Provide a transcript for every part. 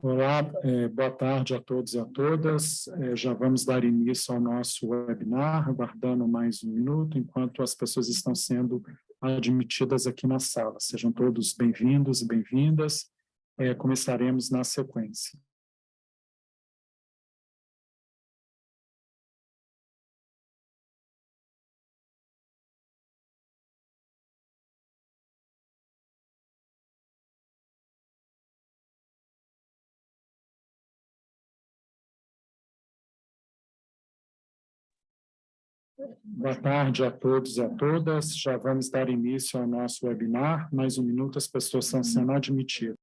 Olá, boa tarde a todos e a todas. Já vamos dar início ao nosso webinar, aguardando mais um minuto, enquanto as pessoas estão sendo admitidas aqui na sala. Sejam todos bem-vindos e bem-vindas. Começaremos na sequência. Boa tarde a todos e a todas. Já vamos dar início ao nosso webinar. Mais um minuto, as pessoas estão sendo admitidas.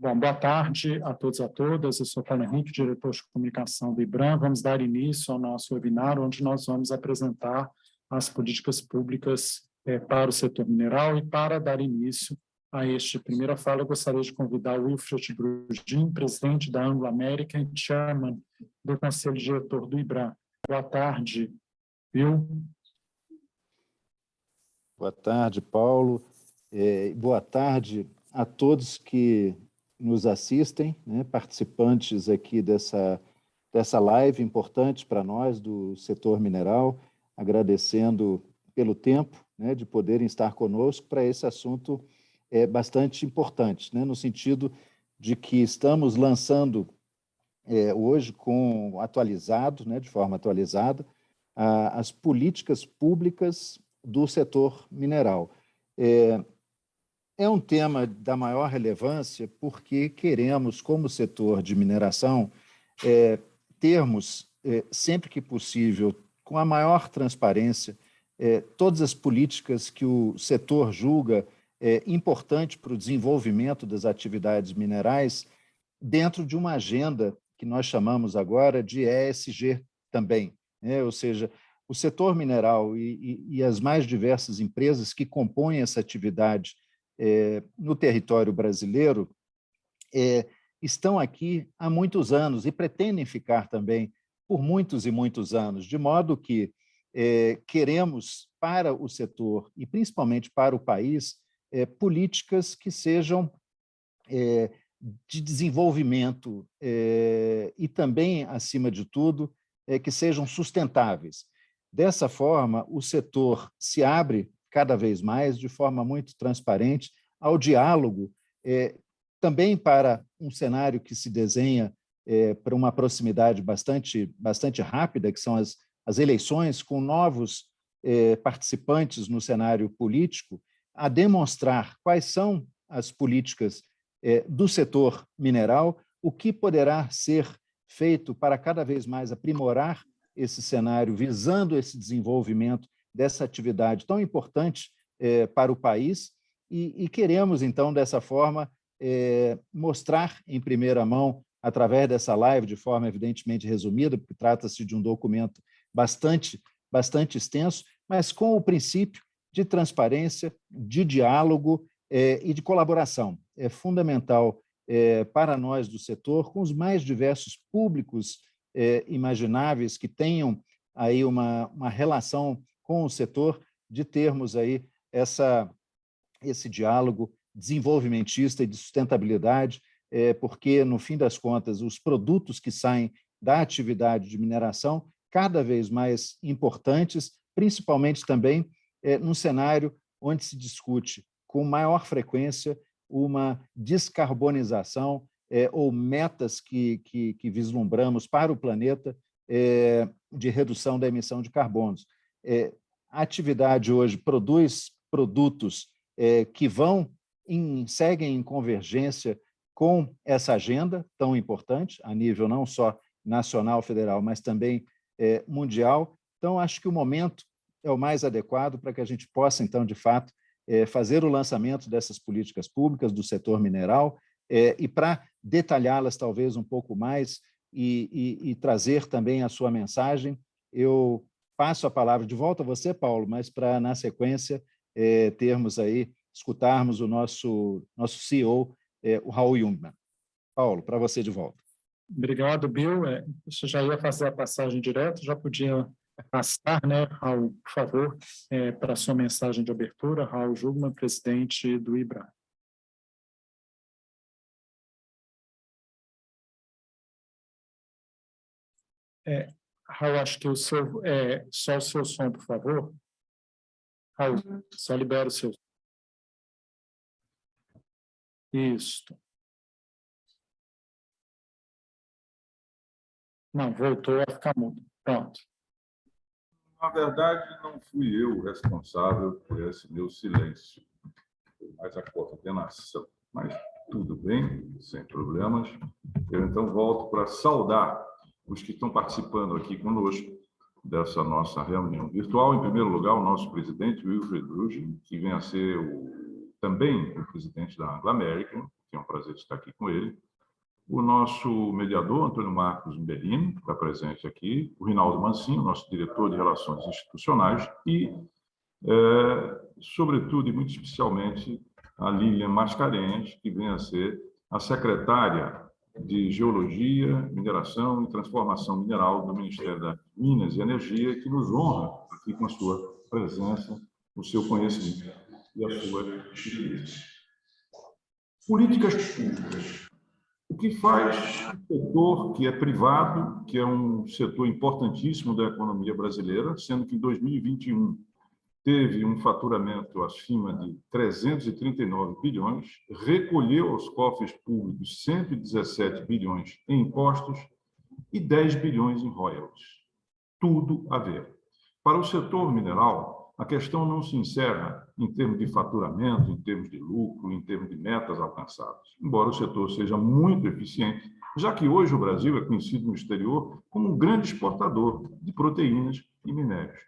Bom, boa tarde a todos e a todas. Eu sou Paulo Henrique, diretor de comunicação do IBRAM. Vamos dar início ao nosso webinar, onde nós vamos apresentar as políticas públicas para o setor mineral. E para dar início a este primeira fala, eu gostaria de convidar o Wilfred Brugin, presidente da Anglo American e chairman do Conselho Diretor do IBRAM. Boa tarde, Will. Boa tarde, Paulo. Boa tarde a todos que nos assistem, né, participantes aqui dessa live importante para nós do setor mineral, agradecendo pelo tempo, né, de poderem estar conosco para esse assunto bastante importante, né, no sentido de que estamos lançando hoje atualizado, né, de forma atualizada, as políticas públicas do setor mineral. É um tema da maior relevância porque queremos, como setor de mineração, termos, sempre que possível, com a maior transparência, todas as políticas que o setor julga importante para o desenvolvimento das atividades minerais dentro de uma agenda que nós chamamos agora de ESG também, né? Ou seja, o setor mineral e as mais diversas empresas que compõem essa atividade no território brasileiro estão aqui há muitos anos e pretendem ficar também por muitos e muitos anos, de modo que queremos para o setor e principalmente para o país políticas que sejam de desenvolvimento e também, acima de tudo, que sejam sustentáveis. Dessa forma, o setor se abre cada vez mais, de forma muito transparente, ao diálogo, também para um cenário que se desenha para uma proximidade bastante rápida, que são as eleições, com novos participantes no cenário político, a demonstrar quais são as políticas do setor mineral, o que poderá ser feito para cada vez mais aprimorar esse cenário, visando esse desenvolvimento dessa atividade tão importante para o país, e queremos, então, dessa forma, mostrar em primeira mão, através dessa live, de forma evidentemente resumida, porque trata-se de um documento bastante extenso, mas com o princípio de transparência, de diálogo e de colaboração. É fundamental para nós do setor, com os mais diversos públicos imagináveis que tenham aí uma relação com o setor, de termos aí esse diálogo desenvolvimentista e de sustentabilidade, porque, no fim das contas, os produtos que saem da atividade de mineração, cada vez mais importantes, principalmente também num cenário onde se discute com maior frequência uma descarbonização ou metas que vislumbramos para o planeta de redução da emissão de carbonos. A atividade hoje produz produtos que seguem em convergência com essa agenda tão importante, a nível não só nacional, federal, mas também mundial. Então, acho que o momento é o mais adequado para que a gente possa, então, de fato, fazer o lançamento dessas políticas públicas do setor mineral e para detalhá-las talvez um pouco mais e trazer também a sua mensagem, eu passo a palavra de volta a você, Paulo, mas para, na sequência, termos aí escutarmos o nosso CEO, o Raul Jungmann. Paulo, para você de volta. Obrigado, Bill. Você já ia fazer a passagem direto, já podia passar, né, Raul, por favor, para a sua mensagem de abertura. Raul Jungmann, presidente do IBRAM. Raul, acho que só o seu som, por favor. Raul, só libera o seu. Isso. Não, voltou a ficar mudo. Pronto. Na verdade, não fui eu o responsável por esse meu silêncio, mas a coordenação. Mas tudo bem, sem problemas. Eu, então, volto para saudar os que estão participando aqui conosco dessa nossa reunião virtual. Em primeiro lugar, o nosso presidente, Wilfred Bruggen, que vem a ser também o presidente da Anglo American, que é um prazer estar aqui com ele. O nosso mediador, Antônio Marcos Mbelino, que está presente aqui, o Rinaldo Mancinho, nosso diretor de Relações Institucionais, e, sobretudo e muito especialmente, a Lilian Mascarenhas, que vem a ser a secretária de Geologia, Mineração e Transformação Mineral do Ministério das Minas e Energia, que nos honra aqui com a sua presença, o seu conhecimento e a sua experiência. Políticas públicas. O que faz o setor que é privado, que é um setor importantíssimo da economia brasileira, sendo que em 2021 teve um faturamento acima de 339 bilhões, recolheu aos cofres públicos 117 bilhões em impostos e 10 bilhões em royalties. Tudo a ver. Para o setor mineral, a questão não se encerra em termos de faturamento, em termos de lucro, em termos de metas alcançadas, embora o setor seja muito eficiente, já que hoje o Brasil é conhecido no exterior como um grande exportador de proteínas e minérios.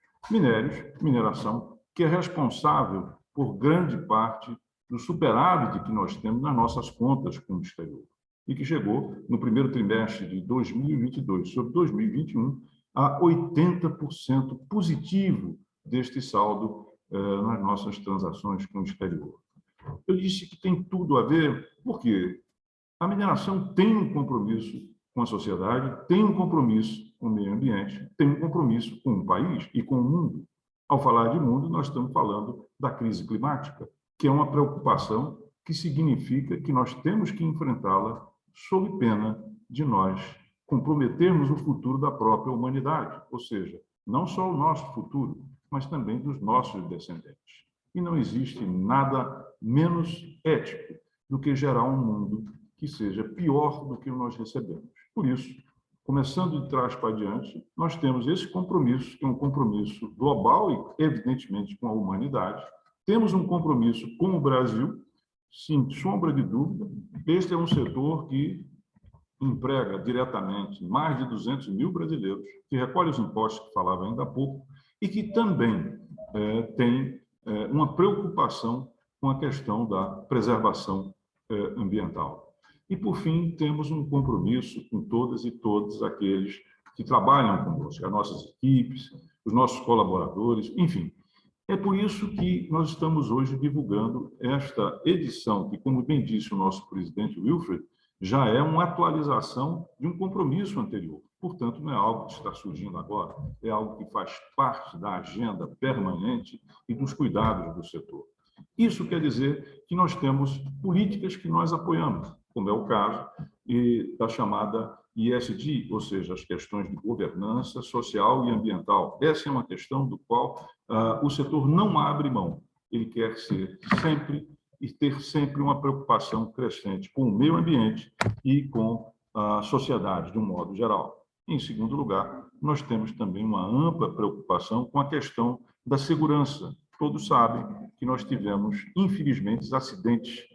Mineração, que é responsável por grande parte do superávit que nós temos nas nossas contas com o exterior, e que chegou, no primeiro trimestre de 2022 sobre 2021, a 80% positivo deste saldo nas nossas transações com o exterior. Eu disse que tem tudo a ver, porque a mineração tem um compromisso com a sociedade, tem um compromisso com o meio ambiente, tem um compromisso com o país e com o mundo. Ao falar de mundo, nós estamos falando da crise climática, que é uma preocupação que significa que nós temos que enfrentá-la sob pena de nós comprometermos o futuro da própria humanidade, ou seja, não só o nosso futuro, mas também dos nossos descendentes. E não existe nada menos ético do que gerar um mundo que seja pior do que nós recebemos. Por isso, começando de trás para diante, nós temos esse compromisso, que é um compromisso global e, evidentemente, com a humanidade. Temos um compromisso com o Brasil, sem sombra de dúvida. Este é um setor que emprega diretamente mais de 200 mil brasileiros, que recolhe os impostos que falava ainda há pouco, e que também tem uma preocupação com a questão da preservação ambiental. E, por fim, temos um compromisso com todas e todos aqueles que trabalham conosco, as nossas equipes, os nossos colaboradores, enfim. É por isso que nós estamos hoje divulgando esta edição, que, como bem disse o nosso presidente Wilfred, já é uma atualização de um compromisso anterior. Portanto, não é algo que está surgindo agora, é algo que faz parte da agenda permanente e dos cuidados do setor. Isso quer dizer que nós temos políticas que nós apoiamos, como é o caso da chamada ESG, ou seja, as questões de governança social e ambiental. Essa é uma questão do qual o setor não abre mão. Ele quer ser sempre e ter sempre uma preocupação crescente com o meio ambiente e com a sociedade, de um modo geral. Em segundo lugar, nós temos também uma ampla preocupação com a questão da segurança. Todos sabem que nós tivemos, infelizmente, acidentes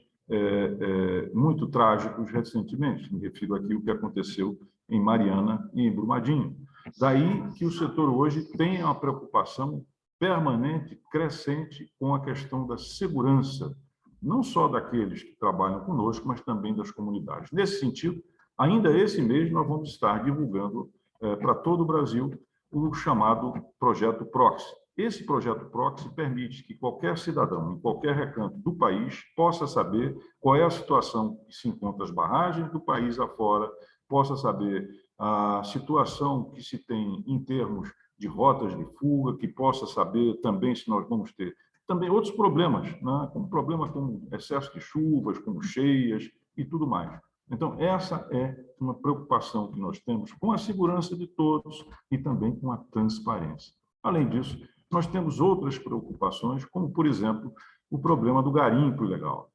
muito trágicos recentemente. Me refiro aqui ao que aconteceu em Mariana e em Brumadinho. Daí que o setor hoje tem uma preocupação permanente, crescente, com a questão da segurança, não só daqueles que trabalham conosco, mas também das comunidades. Nesse sentido, ainda esse mês nós vamos estar divulgando para todo o Brasil o chamado Projeto Proxy, Esse projeto Proxy permite que qualquer cidadão, em qualquer recanto do país, possa saber qual é a situação que se encontra as barragens do país afora, possa saber a situação que se tem em termos de rotas de fuga, que possa saber também se nós vamos ter também outros problemas, né? Como problema com excesso de chuvas, com cheias e tudo mais. Então, essa é uma preocupação que nós temos com a segurança de todos e também com a transparência. Além disso, nós temos outras preocupações, como, por exemplo, o problema do garimpo ilegal.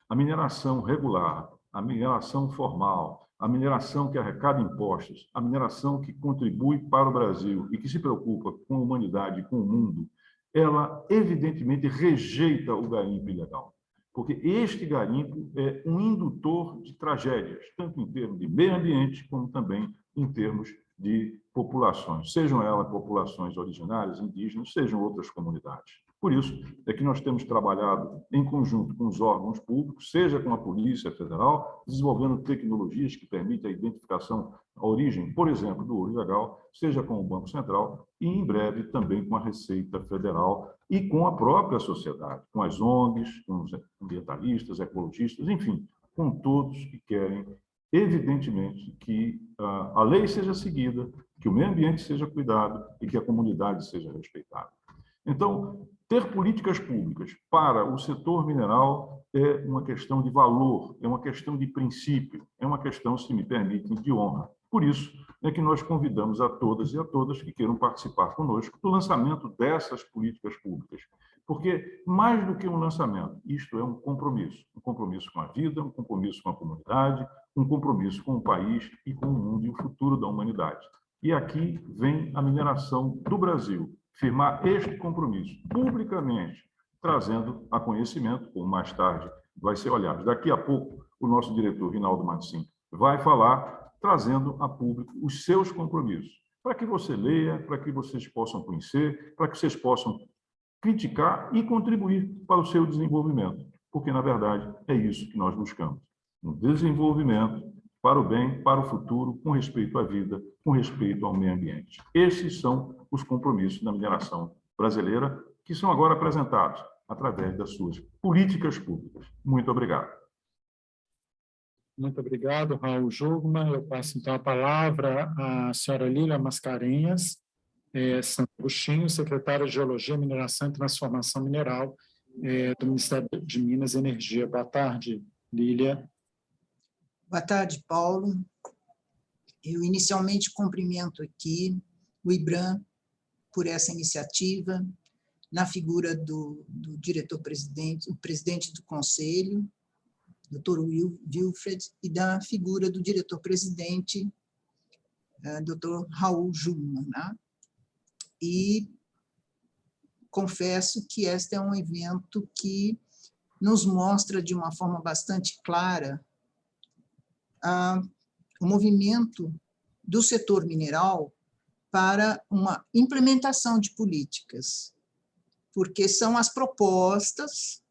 A mineração regular, a mineração formal, a mineração que arrecada impostos, a mineração que contribui para o Brasil e que se preocupa com a humanidade e com o mundo, ela evidentemente rejeita o garimpo ilegal, porque este garimpo é um indutor de tragédias, tanto em termos de meio ambiente, como também em termos de populações, sejam elas populações originárias, indígenas, sejam outras comunidades. Por isso é que nós temos trabalhado em conjunto com os órgãos públicos, seja com a Polícia Federal, desenvolvendo tecnologias que permitem a identificação, a origem, por exemplo, do ouro ilegal, seja com o Banco Central e, em breve, também com a Receita Federal e com a própria sociedade, com as ONGs, com os ambientalistas, ecologistas, enfim, com todos que querem, evidentemente, que a lei seja seguida, que o meio ambiente seja cuidado e que a comunidade seja respeitada. Então, ter políticas públicas para o setor mineral é uma questão de valor, é uma questão de princípio, é uma questão, se me permitem, de honra. Por isso é que nós convidamos a todas e a todas que queiram participar conosco do lançamento dessas políticas públicas. Porque, mais do que um lançamento, isto é um compromisso com a vida, um compromisso com a comunidade, um compromisso com o país e com o mundo e o futuro da humanidade. E aqui vem a mineração do Brasil, firmar este compromisso publicamente, trazendo a conhecimento, como mais tarde vai ser olhado. Daqui a pouco, o nosso diretor, Rinaldo Mancin, vai falar, trazendo a público os seus compromissos, para que você leia, para que vocês possam conhecer, para que vocês possam criticar e contribuir para o seu desenvolvimento, porque, na verdade, é isso que nós buscamos. Um desenvolvimento para o bem, para o futuro, com respeito à vida, com respeito ao meio ambiente. Esses são os compromissos da mineração brasileira, que são agora apresentados através das suas políticas públicas. Muito obrigado. Muito obrigado, Raul Jungmann. Eu passo, então, a palavra à senhora Lília Mascarenhas, Santo Agostinho, secretária de Geologia, Mineração e Transformação Mineral do Ministério de Minas e Energia. Boa tarde, Lília. Boa tarde, Paulo. Eu inicialmente cumprimento aqui o IBRAM por essa iniciativa, na figura do diretor-presidente, o presidente do Conselho, Dr. Wilfred, e da figura do diretor-presidente, Dr. Raul Jungmann, né? E confesso que este é um evento que nos mostra de uma forma bastante clara o movimento do setor mineral para uma implementação de políticas, porque são as propostas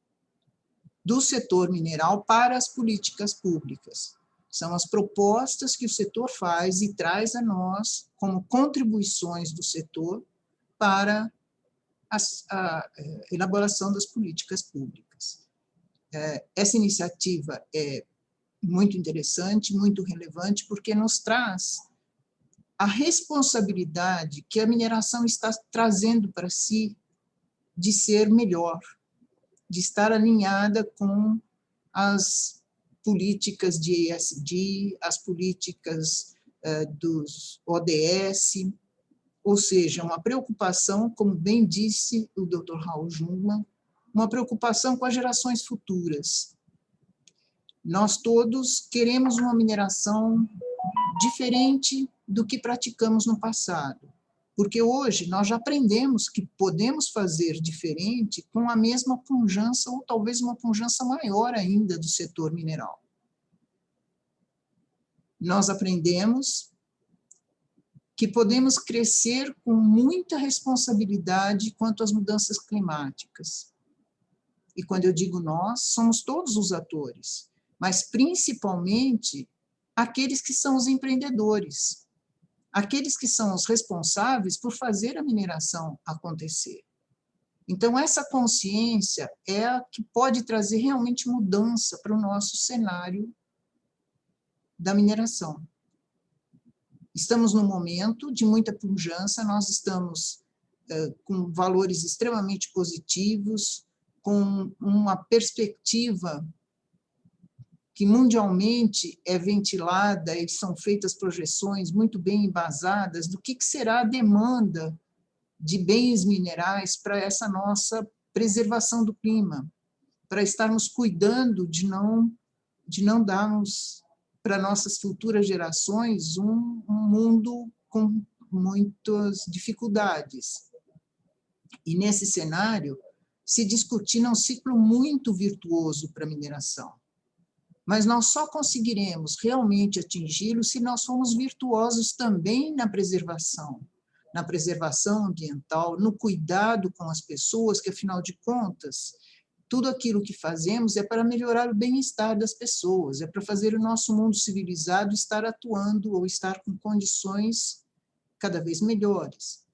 do setor mineral para as políticas públicas. São as propostas que o setor faz e traz a nós como contribuições do setor para a elaboração das políticas públicas. Essa iniciativa é muito interessante, muito relevante, porque nos traz a responsabilidade que a mineração está trazendo para si de ser melhor, de estar alinhada com as políticas de ESG, as políticas dos ODS, ou seja, uma preocupação, como bem disse o Dr. Raul Jungmann, uma preocupação com as gerações futuras. Nós todos queremos uma mineração diferente do que praticamos no passado, porque hoje nós já aprendemos que podemos fazer diferente com a mesma pujança, ou talvez uma pujança maior ainda do setor mineral. Nós aprendemos que podemos crescer com muita responsabilidade quanto às mudanças climáticas. E quando eu digo nós, somos todos os atores, mas principalmente aqueles que são os empreendedores, aqueles que são os responsáveis por fazer a mineração acontecer. Então, essa consciência é a que pode trazer realmente mudança para o nosso cenário da mineração. Estamos num momento de muita pujança, nós estamos com valores extremamente positivos, com uma perspectiva que mundialmente é ventilada e são feitas projeções muito bem embasadas do que será a demanda de bens minerais para essa nossa preservação do clima, para estarmos cuidando de não darmos para nossas futuras gerações um mundo com muitas dificuldades. E nesse cenário, se descortina um ciclo muito virtuoso para a mineração. Mas nós só conseguiremos realmente atingi-lo se nós formos virtuosos também na preservação ambiental, no cuidado com as pessoas, que, afinal de contas, tudo aquilo que fazemos é para melhorar o bem-estar das pessoas, é para fazer o nosso mundo civilizado estar atuando ou estar com condições cada vez melhores.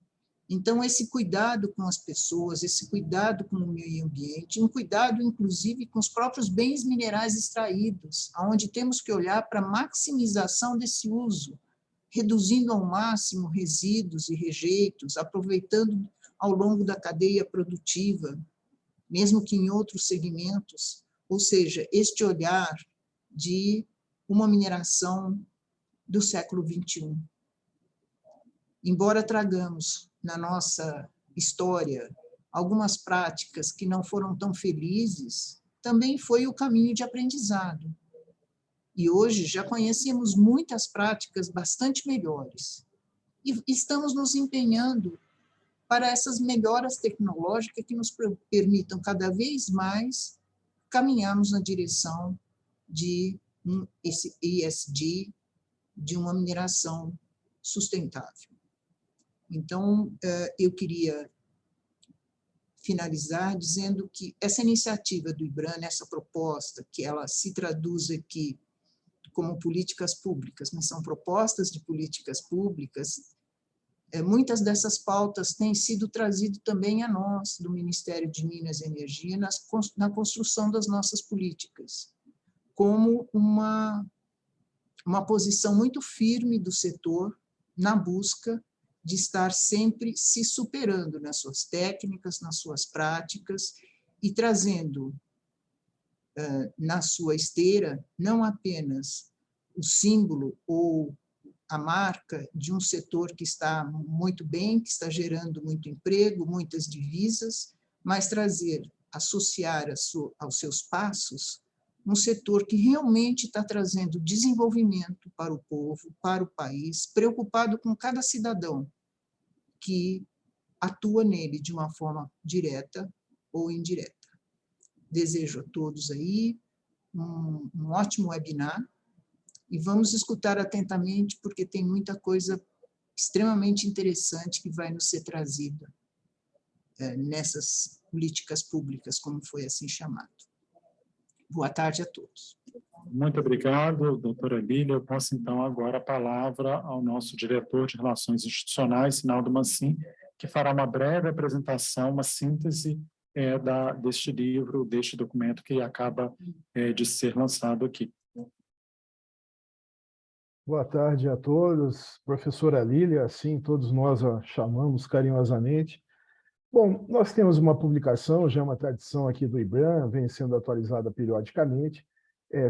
Então, esse cuidado com as pessoas, esse cuidado com o meio ambiente, um cuidado, inclusive, com os próprios bens minerais extraídos, onde temos que olhar para a maximização desse uso, reduzindo ao máximo resíduos e rejeitos, aproveitando ao longo da cadeia produtiva, mesmo que em outros segmentos, ou seja, este olhar de uma mineração do século XXI. Embora tragamos na nossa história algumas práticas que não foram tão felizes, também foi o caminho de aprendizado. E hoje já conhecemos muitas práticas bastante melhores. E estamos nos empenhando para essas melhoras tecnológicas que nos permitam cada vez mais caminharmos na direção de esse ESG, de uma mineração sustentável. Então, eu queria finalizar dizendo que essa iniciativa do IBRAM, essa proposta, que ela se traduz aqui como políticas públicas, mas são propostas de políticas públicas, muitas dessas pautas têm sido trazidas também a nós, do Ministério de Minas e Energia, na construção das nossas políticas, como uma posição muito firme do setor na busca de estar sempre se superando nas suas técnicas, nas suas práticas, e trazendo na sua esteira não apenas o símbolo ou a marca de um setor que está muito bem, que está gerando muito emprego, muitas divisas, mas trazer, associar aos seus passos, um setor que realmente está trazendo desenvolvimento para o povo, para o país, preocupado com cada cidadão que atua nele de uma forma direta ou indireta. Desejo a todos aí um ótimo webinar e vamos escutar atentamente, porque tem muita coisa extremamente interessante que vai nos ser trazida nessas políticas públicas, como foi assim chamado. Boa tarde a todos. Muito obrigado, doutora Lília. Eu passo, então, agora a palavra ao nosso diretor de Relações Institucionais, Sinaldo Mancin, que fará uma breve apresentação, uma síntese deste livro, deste documento que acaba de ser lançado aqui. Boa tarde a todos. Professora Lília, assim todos nós a chamamos carinhosamente. Bom, nós temos uma publicação, já é uma tradição aqui do IBRAM, vem sendo atualizada periodicamente.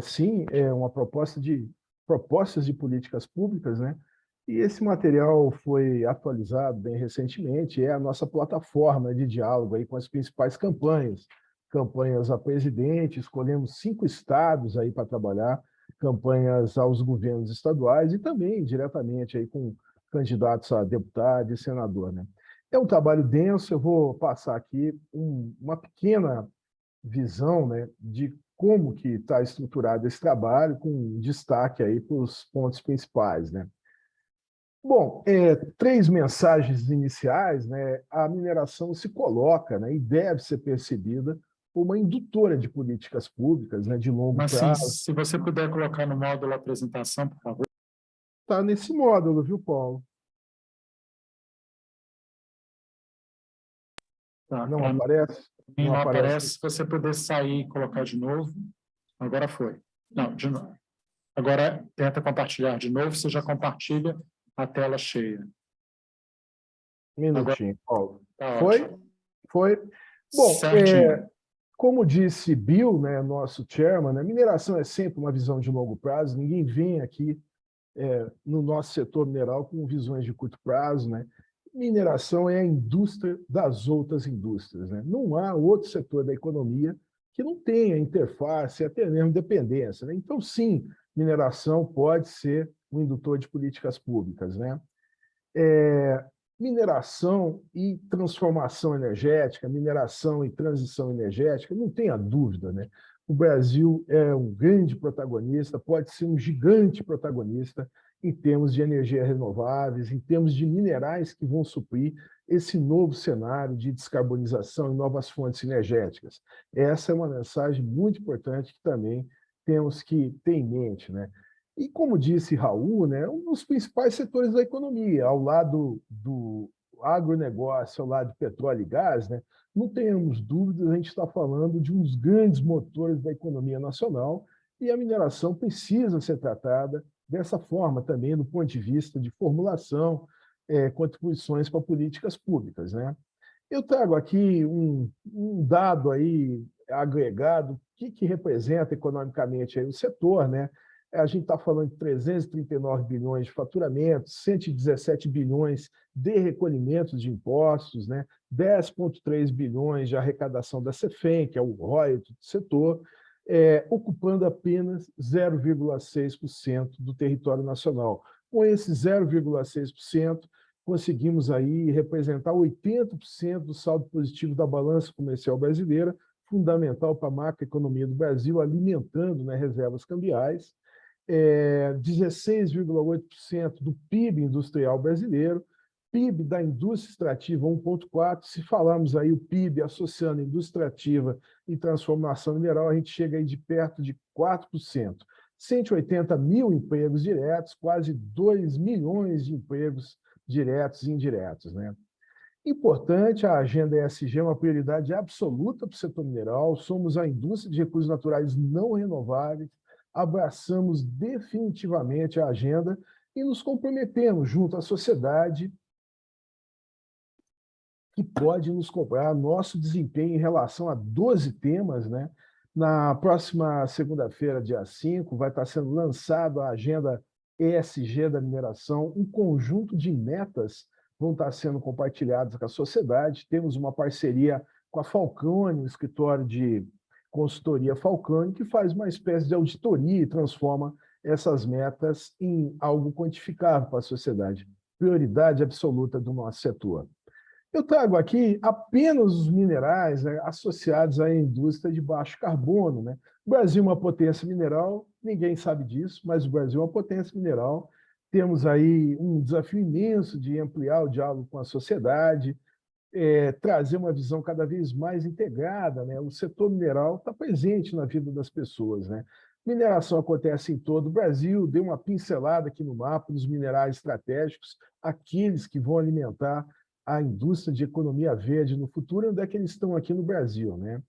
Sim, é uma propostas de políticas públicas, né? E esse material foi atualizado bem recentemente, é a nossa plataforma de diálogo aí com as principais campanhas a presidente, escolhemos 5 estados aí para trabalhar, campanhas aos governos estaduais e também diretamente aí com candidatos a deputado e senador, né? É um trabalho denso, eu vou passar aqui uma pequena visão, né, de como que está estruturado esse trabalho, com destaque aí para os pontos principais, né? Bom, 3 mensagens iniciais, né? A mineração se coloca, né, e deve ser percebida como uma indutora de políticas públicas, né, de longo prazo. Se você puder colocar no módulo apresentação, por favor. Está nesse módulo, viu, Paulo? Tá, Não pra mim aparece? não aparece. Se você puder sair e colocar de novo. Agora foi. Não, de novo. Agora tenta compartilhar de novo, você já compartilha a tela cheia. Um minutinho, Paulo. Tá Foi? ótimo. Foi. Bom, Certinho. como disse Bill, né, nosso chairman, né, mineração é sempre uma visão de longo prazo. Ninguém vem aqui no nosso setor mineral com visões de curto prazo, né? Mineração é a indústria das outras indústrias, né? Não há outro setor da economia que não tenha interface, até mesmo dependência, né? Então, sim, mineração pode ser um indutor de políticas públicas, né? Mineração e transformação energética, mineração e transição energética, não tenha dúvida, né? O Brasil é um grande protagonista, pode ser um gigante protagonista em termos de energia renováveis, em termos de minerais que vão suprir esse novo cenário de descarbonização e novas fontes energéticas. Essa é uma mensagem muito importante que também temos que ter em mente, né? E, como disse Raul, né, um dos principais setores da economia, ao lado do agronegócio, ao lado de petróleo e gás, né, não tenhamos dúvidas, a gente está falando de um dos grandes motores da economia nacional e a mineração precisa ser tratada dessa forma também, do ponto de vista de formulação, contribuições para políticas públicas, né? Eu trago aqui um dado aí agregado, o que representa economicamente aí o setor, né? A gente está falando de 339 bilhões de faturamento, 117 bilhões de recolhimento de impostos, né? 10,3 bilhões de arrecadação da CEFEM, que é o royalty do setor, ocupando apenas 0,6% do território nacional. Com esse 0,6%, conseguimos aí representar 80% do saldo positivo da balança comercial brasileira, fundamental para a macroeconomia do Brasil, alimentando, né, reservas cambiais. 16,8% do PIB industrial brasileiro, PIB da indústria extrativa 1,4%. Se falarmos aí o PIB associando indústria extrativa e transformação mineral, a gente chega aí de perto de 4%. 180 mil empregos diretos, quase 2 milhões de empregos diretos e indiretos, né? Importante, a agenda ESG é uma prioridade absoluta para o setor mineral. Somos a indústria de recursos naturais não renováveis, abraçamos definitivamente a agenda e nos comprometemos junto à sociedade que pode nos cobrar nosso desempenho em relação a 12 temas, né? Na próxima segunda-feira, dia 5, vai estar sendo lançada a agenda ESG da mineração, um conjunto de metas vão estar sendo compartilhadas com a sociedade. Temos uma parceria com a Falcone, o escritório de consultoria Falcone, que faz uma espécie de auditoria e transforma essas metas em algo quantificável para a sociedade. Prioridade absoluta do nosso setor. Eu trago aqui apenas os minerais, né, associados à indústria de baixo carbono, né? O Brasil é uma potência mineral, ninguém sabe disso, mas o Brasil é uma potência mineral. Temos aí um desafio imenso de ampliar o diálogo com a sociedade, trazer uma visão cada vez mais integrada, né? O setor mineral está presente na vida das pessoas, né? Mineração acontece em todo o Brasil, dei uma pincelada aqui no mapa dos minerais estratégicos, aqueles que vão alimentar a indústria de economia verde no futuro, onde é que eles estão aqui no Brasil, né?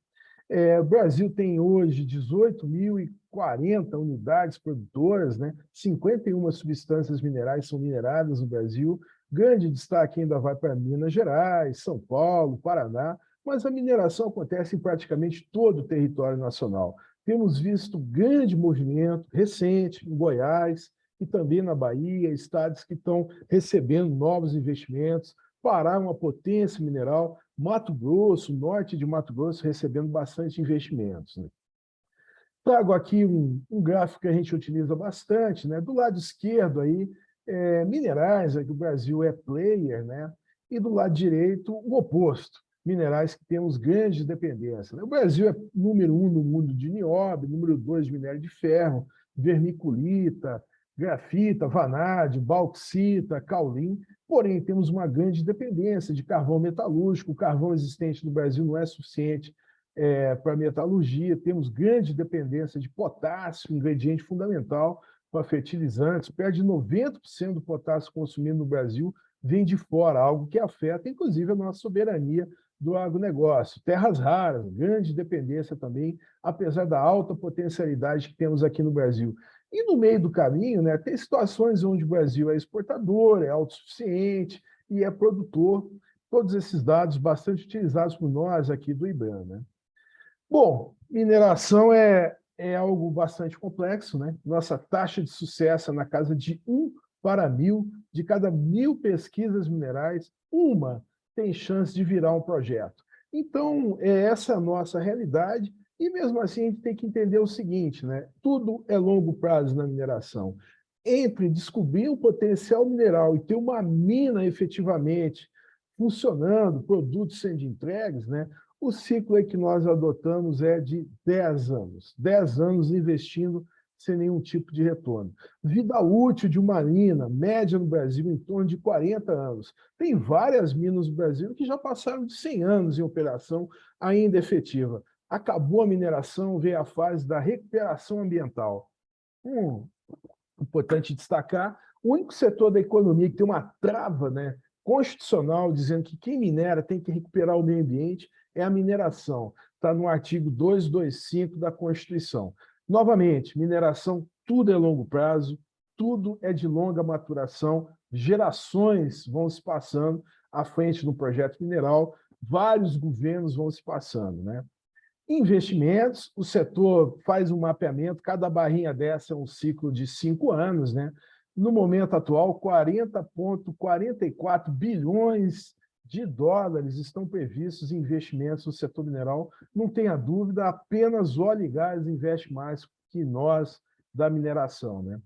O Brasil tem hoje 18.040 unidades produtoras, né? 51 substâncias minerais são mineradas no Brasil. Grande destaque ainda vai para Minas Gerais, São Paulo, Paraná, mas a mineração acontece em praticamente todo o território nacional. Temos visto grande movimento recente em Goiás e também na Bahia, estados que estão recebendo novos investimentos. Pará é uma potência mineral, Mato Grosso, norte de Mato Grosso, recebendo bastante investimentos, né? Trago aqui um gráfico que a gente utiliza bastante, né? Do lado esquerdo aí, minerais, que o Brasil é player, né? E do lado direito, o oposto, minerais que temos grandes dependências, né? O Brasil é número 1 no mundo de nióbio, número 2 de minério de ferro, vermiculita, grafita, vanádio, bauxita, caulim. Porém, temos uma grande dependência de carvão metalúrgico. O carvão existente no Brasil não é suficiente para metalurgia. Temos grande dependência de potássio, ingrediente fundamental para fertilizantes. Perto de 90% do potássio consumido no Brasil vem de fora, algo que afeta, inclusive, a nossa soberania do agronegócio. Terras raras, grande dependência também, apesar da alta potencialidade que temos aqui no Brasil. E no meio do caminho, né, tem situações onde o Brasil é exportador, é autossuficiente e é produtor. Todos esses dados bastante utilizados por nós aqui do IBRAM, né? Bom, mineração é algo bastante complexo, né? Nossa taxa de sucesso é na casa de 1 para 1000. De cada 1000 pesquisas minerais, uma tem chance de virar um projeto. Então, essa a nossa realidade, e mesmo assim a gente tem que entender o seguinte, né? Tudo é longo prazo na mineração. Entre descobrir um potencial mineral e ter uma mina efetivamente funcionando, produtos sendo entregues, né? O ciclo que nós adotamos é de 10 anos. 10 anos investindo sem nenhum tipo de retorno. Vida útil de uma mina, média no Brasil, em torno de 40 anos. Tem várias minas no Brasil que já passaram de 100 anos em operação, ainda efetiva. Acabou a mineração, veio a fase da recuperação ambiental. Importante destacar, o único setor da economia que tem uma trava, né, constitucional dizendo que quem minera tem que recuperar o meio ambiente é a mineração. Está no artigo 225 da Constituição. Novamente, mineração, tudo é longo prazo, tudo é de longa maturação, gerações vão se passando à frente do projeto mineral, vários governos vão se passando, né? Investimentos, o setor faz um mapeamento, cada barrinha dessa é um ciclo de 5 anos, né? No momento atual, 40,44 bilhões de dólares estão previstos em investimentos no setor mineral. Não tenha dúvida, apenas óleo e gás investe mais que nós da mineração, né?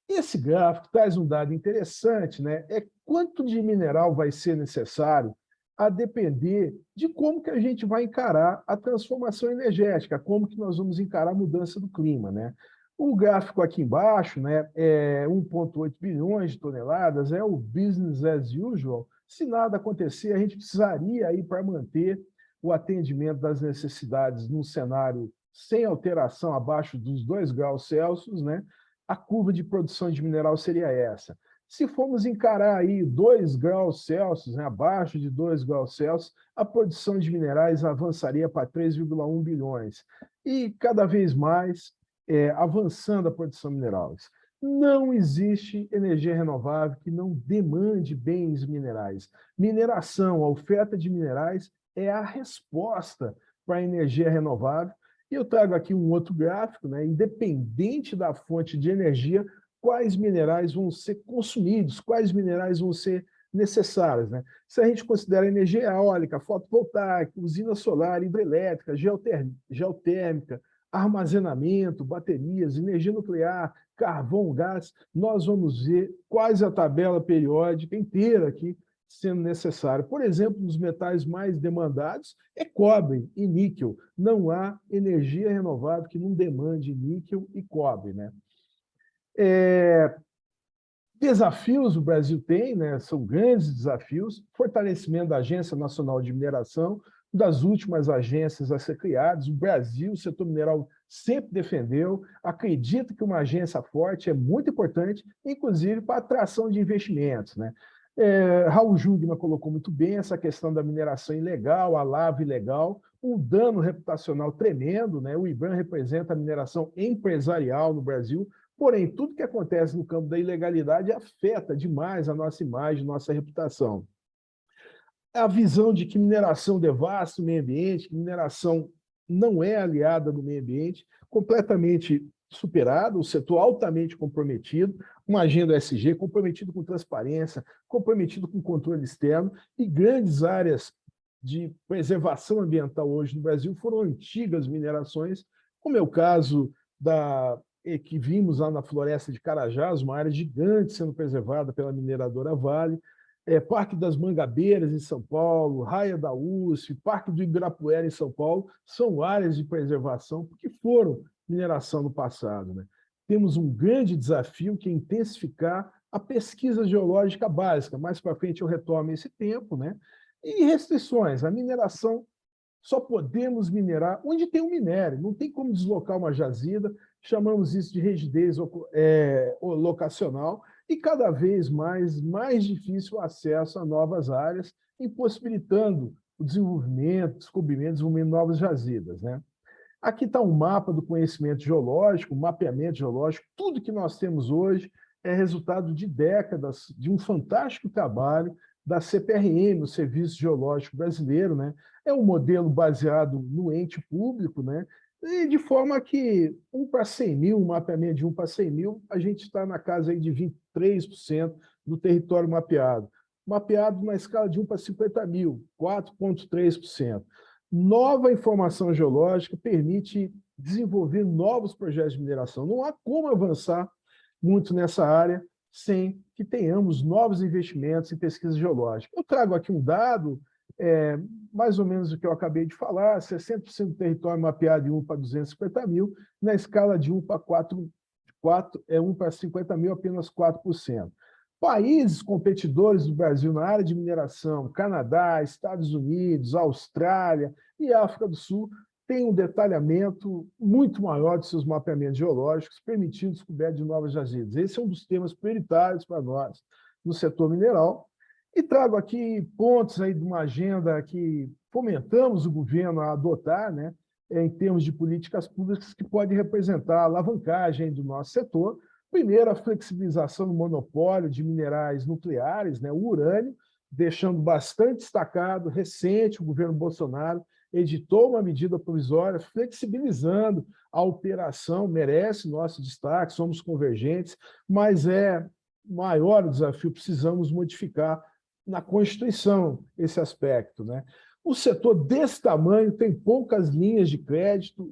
Esse gráfico traz um dado interessante, né? É quanto de mineral vai ser necessário a depender de como que a gente vai encarar a transformação energética, como que nós vamos encarar a mudança do clima, né? O gráfico aqui embaixo, né, é 1,8 bilhões de toneladas, é o business as usual. Se nada acontecer, a gente precisaria aí para manter o atendimento das necessidades num cenário sem alteração abaixo dos 2 graus Celsius, né? A curva de produção de mineral seria essa. Se formos encarar aí 2 graus Celsius, né, abaixo de 2 graus Celsius, a produção de minerais avançaria para 3,1 bilhões. E cada vez mais avançando a produção de minerais. Não existe energia renovável que não demande bens minerais. Mineração, a oferta de minerais é a resposta para a energia renovável. E eu trago aqui um outro gráfico, né, independente da fonte de energia, quais minerais vão ser consumidos, quais minerais vão ser necessários, né? Se a gente considera energia eólica, fotovoltaica, usina solar, hidrelétrica, geotérmica, armazenamento, baterias, energia nuclear, carvão, gás, nós vamos ver quase a tabela periódica inteira aqui sendo necessária. Por exemplo, os metais mais demandados é cobre e níquel. Não há energia renovável que não demande níquel e cobre, né? Desafios o Brasil tem, né? São grandes desafios. Fortalecimento da Agência Nacional de Mineração, das últimas agências a ser criadas. O Brasil, o setor mineral, sempre defendeu, acredita que uma agência forte é muito importante, inclusive para a atração de investimentos, né? Raul Jungmann colocou muito bem essa questão da mineração ilegal, a lava ilegal, um dano reputacional tremendo, né? O IBRAM representa a mineração empresarial no Brasil, porém, tudo que acontece no campo da ilegalidade afeta demais a nossa imagem, nossa reputação. A visão de que mineração devasta o meio ambiente, que mineração não é aliada do meio ambiente, completamente superado, o setor altamente comprometido, uma agenda ESG comprometido com transparência, comprometido com controle externo, e grandes áreas de preservação ambiental hoje no Brasil foram antigas minerações, como é o caso que vimos lá na floresta de Carajás, uma área gigante sendo preservada pela mineradora Vale, Parque das Mangabeiras, em São Paulo, Raia da USP, Parque do Ibirapuera, em São Paulo, são áreas de preservação porque foram mineração no passado, né? Temos um grande desafio que é intensificar a pesquisa geológica básica. Mais para frente eu retomo esse tempo, né? E restrições. A mineração, só podemos minerar onde tem um minério, não tem como deslocar uma jazida, chamamos isso de rigidez locacional, e cada vez mais difícil o acesso a novas áreas, impossibilitando o desenvolvimento, desenvolvimento de novas jazidas, né? Aqui está um mapa do conhecimento geológico, mapeamento geológico. Tudo que nós temos hoje é resultado de décadas de um fantástico trabalho da CPRM, o Serviço Geológico Brasileiro, né? É um modelo baseado no ente público, né? E de forma que 1 para 100 mil, um mapeamento de 1 para 100 mil, a gente está na casa aí de 23% do território mapeado. Mapeado na escala de 1 para 50 mil, 4,3%. Nova informação geológica permite desenvolver novos projetos de mineração. Não há como avançar muito nessa área sem que tenhamos novos investimentos em pesquisa geológica. Eu trago aqui um dado, mais ou menos o que eu acabei de falar, 60% do território mapeado de 1 para 250 mil, na escala de 1 para 1 para 50 mil, apenas 4%. Países competidores do Brasil na área de mineração, Canadá, Estados Unidos, Austrália e África do Sul, têm um detalhamento muito maior de seus mapeamentos geológicos, permitindo a descoberta de novas jazidas. Esse é um dos temas prioritários para nós no setor mineral. E trago aqui pontos aí de uma agenda que fomentamos o governo a adotar, né, em termos de políticas públicas que pode representar a alavancagem do nosso setor. Primeiro, a flexibilização do monopólio de minerais nucleares, né, o urânio, deixando bastante destacado, recente, o governo Bolsonaro editou uma medida provisória flexibilizando a operação, merece nosso destaque, somos convergentes, mas é maior o desafio, precisamos modificar na Constituição esse aspecto, né? O setor desse tamanho tem poucas linhas de crédito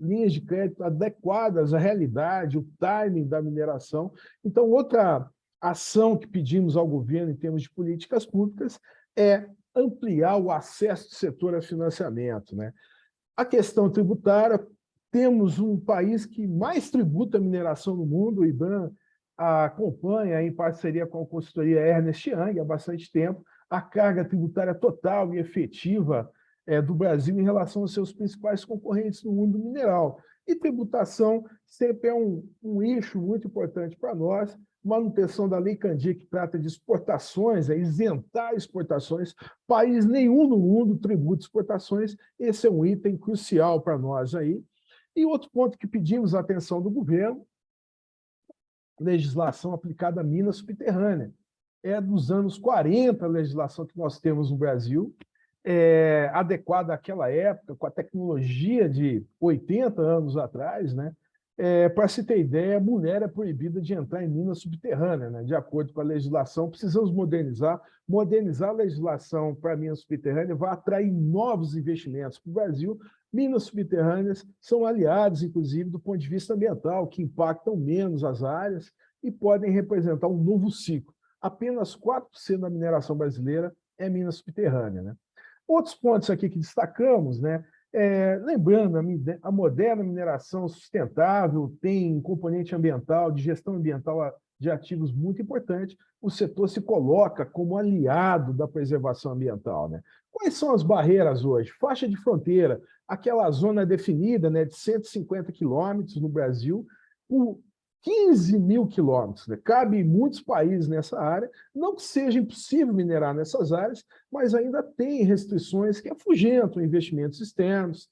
adequadas à realidade, o timing da mineração. Então, outra ação que pedimos ao governo em termos de políticas públicas é ampliar o acesso do setor a financiamento, né? A questão tributária, temos um país que mais tributa a mineração no mundo, o IBAMA acompanha, em parceria com a consultoria Ernst Young, há bastante tempo, a carga tributária total e efetiva do Brasil em relação aos seus principais concorrentes no mundo mineral. E tributação sempre é um eixo muito importante para nós, manutenção da Lei Candir, que trata de exportações, isentar exportações. País nenhum no mundo tributa exportações, esse é um item crucial para nós aí. E outro ponto que pedimos a atenção do governo, legislação aplicada à mina subterrânea. É dos anos 40 a legislação que nós temos no Brasil, adequada àquela época, com a tecnologia de 80 anos atrás, né? Para se ter ideia, a mulher é proibida de entrar em mina subterrânea, né? De acordo com a legislação, precisamos modernizar a legislação para a mina subterrânea vai atrair novos investimentos para o Brasil. Minas subterrâneas são aliados, inclusive, do ponto de vista ambiental, que impactam menos as áreas e podem representar um novo ciclo. Apenas 4% da mineração brasileira é mina subterrânea, né? Outros pontos aqui que destacamos, né? Lembrando, a moderna mineração sustentável tem um componente ambiental, de gestão ambiental de ativos muito importante, o setor se coloca como aliado da preservação ambiental, né? Quais são as barreiras hoje? Faixa de fronteira, aquela zona definida, né, de 150 quilômetros no Brasil, com 15 mil quilômetros, né? Cabe em muitos países nessa área, não que seja impossível minerar nessas áreas, mas ainda tem restrições que afugentam investimentos externos,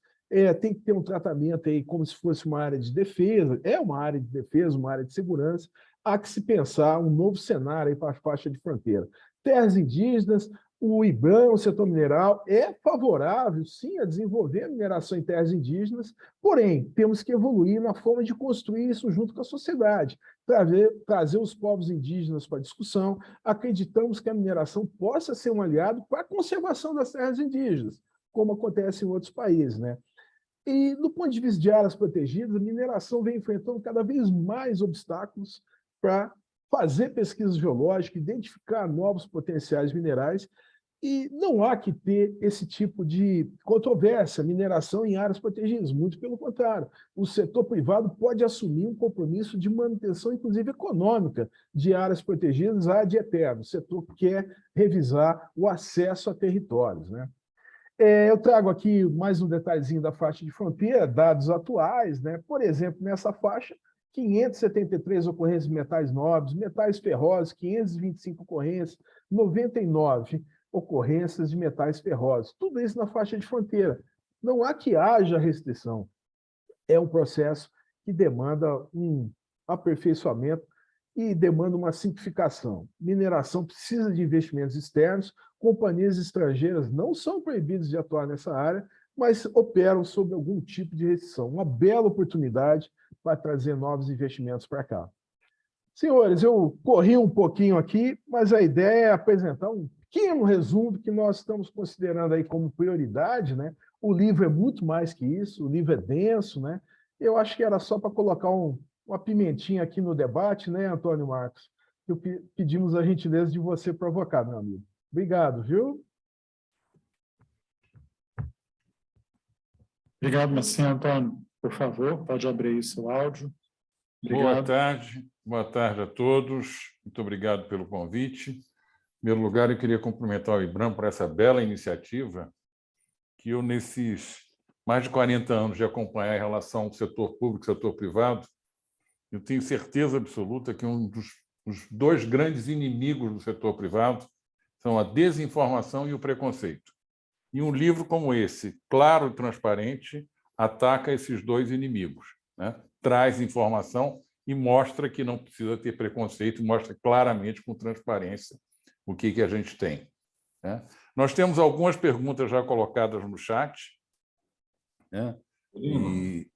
tem que ter um tratamento aí como se fosse uma área de defesa, é uma área de defesa, uma área de segurança, há que se pensar um novo cenário aí para a faixa de fronteira. Terras indígenas, o IBAMA, o setor mineral, é favorável, sim, a desenvolver a mineração em terras indígenas, porém, temos que evoluir na forma de construir isso junto com a sociedade, trazer os povos indígenas para a discussão. Acreditamos que a mineração possa ser um aliado para a conservação das terras indígenas, como acontece em outros países, né? E, do ponto de vista de áreas protegidas, a mineração vem enfrentando cada vez mais obstáculos para fazer pesquisa geológica, identificar novos potenciais minerais, e não há que ter esse tipo de controvérsia, mineração em áreas protegidas, muito pelo contrário. O setor privado pode assumir um compromisso de manutenção, inclusive econômica, de áreas protegidas ad eterno. O setor quer revisar o acesso a territórios, né? Eu trago aqui mais um detalhezinho da faixa de fronteira, dados atuais, né? Por exemplo, nessa faixa, 573 ocorrências de metais nobres, metais ferrosos, 525 ocorrências, 99 ocorrências de metais ferrosos. Tudo isso na faixa de fronteira. Não há que haja restrição. É um processo que demanda um aperfeiçoamento e demanda uma simplificação. Mineração precisa de investimentos externos, companhias estrangeiras não são proibidas de atuar nessa área, mas operam sob algum tipo de restrição. Uma bela oportunidade para trazer novos investimentos para cá. Senhores, eu corri um pouquinho aqui, mas a ideia é apresentar um pequeno resumo do que nós estamos considerando aí como prioridade, né? O livro é muito mais que isso, o livro é denso, né? Eu acho que era só para colocar uma pimentinha aqui no debate, né, Antônio Marcos? Pedimos a gentileza de você provocar, meu amigo. Obrigado, viu? Obrigado, Marcinho. Antônio, por favor, pode abrir aí seu áudio. Obrigado. Boa tarde a todos. Muito obrigado pelo convite. Em primeiro lugar, eu queria cumprimentar o IBRAM por essa bela iniciativa que eu, nesses mais de 40 anos de acompanhar em relação ao setor público e setor privado, eu tenho certeza absoluta que os dois grandes inimigos do setor privado são a desinformação e o preconceito. E um livro como esse, claro e transparente, ataca esses dois inimigos, né? Traz informação e mostra que não precisa ter preconceito, mostra claramente, com transparência, o que a gente tem, né? Nós temos algumas perguntas já colocadas no chat, né? E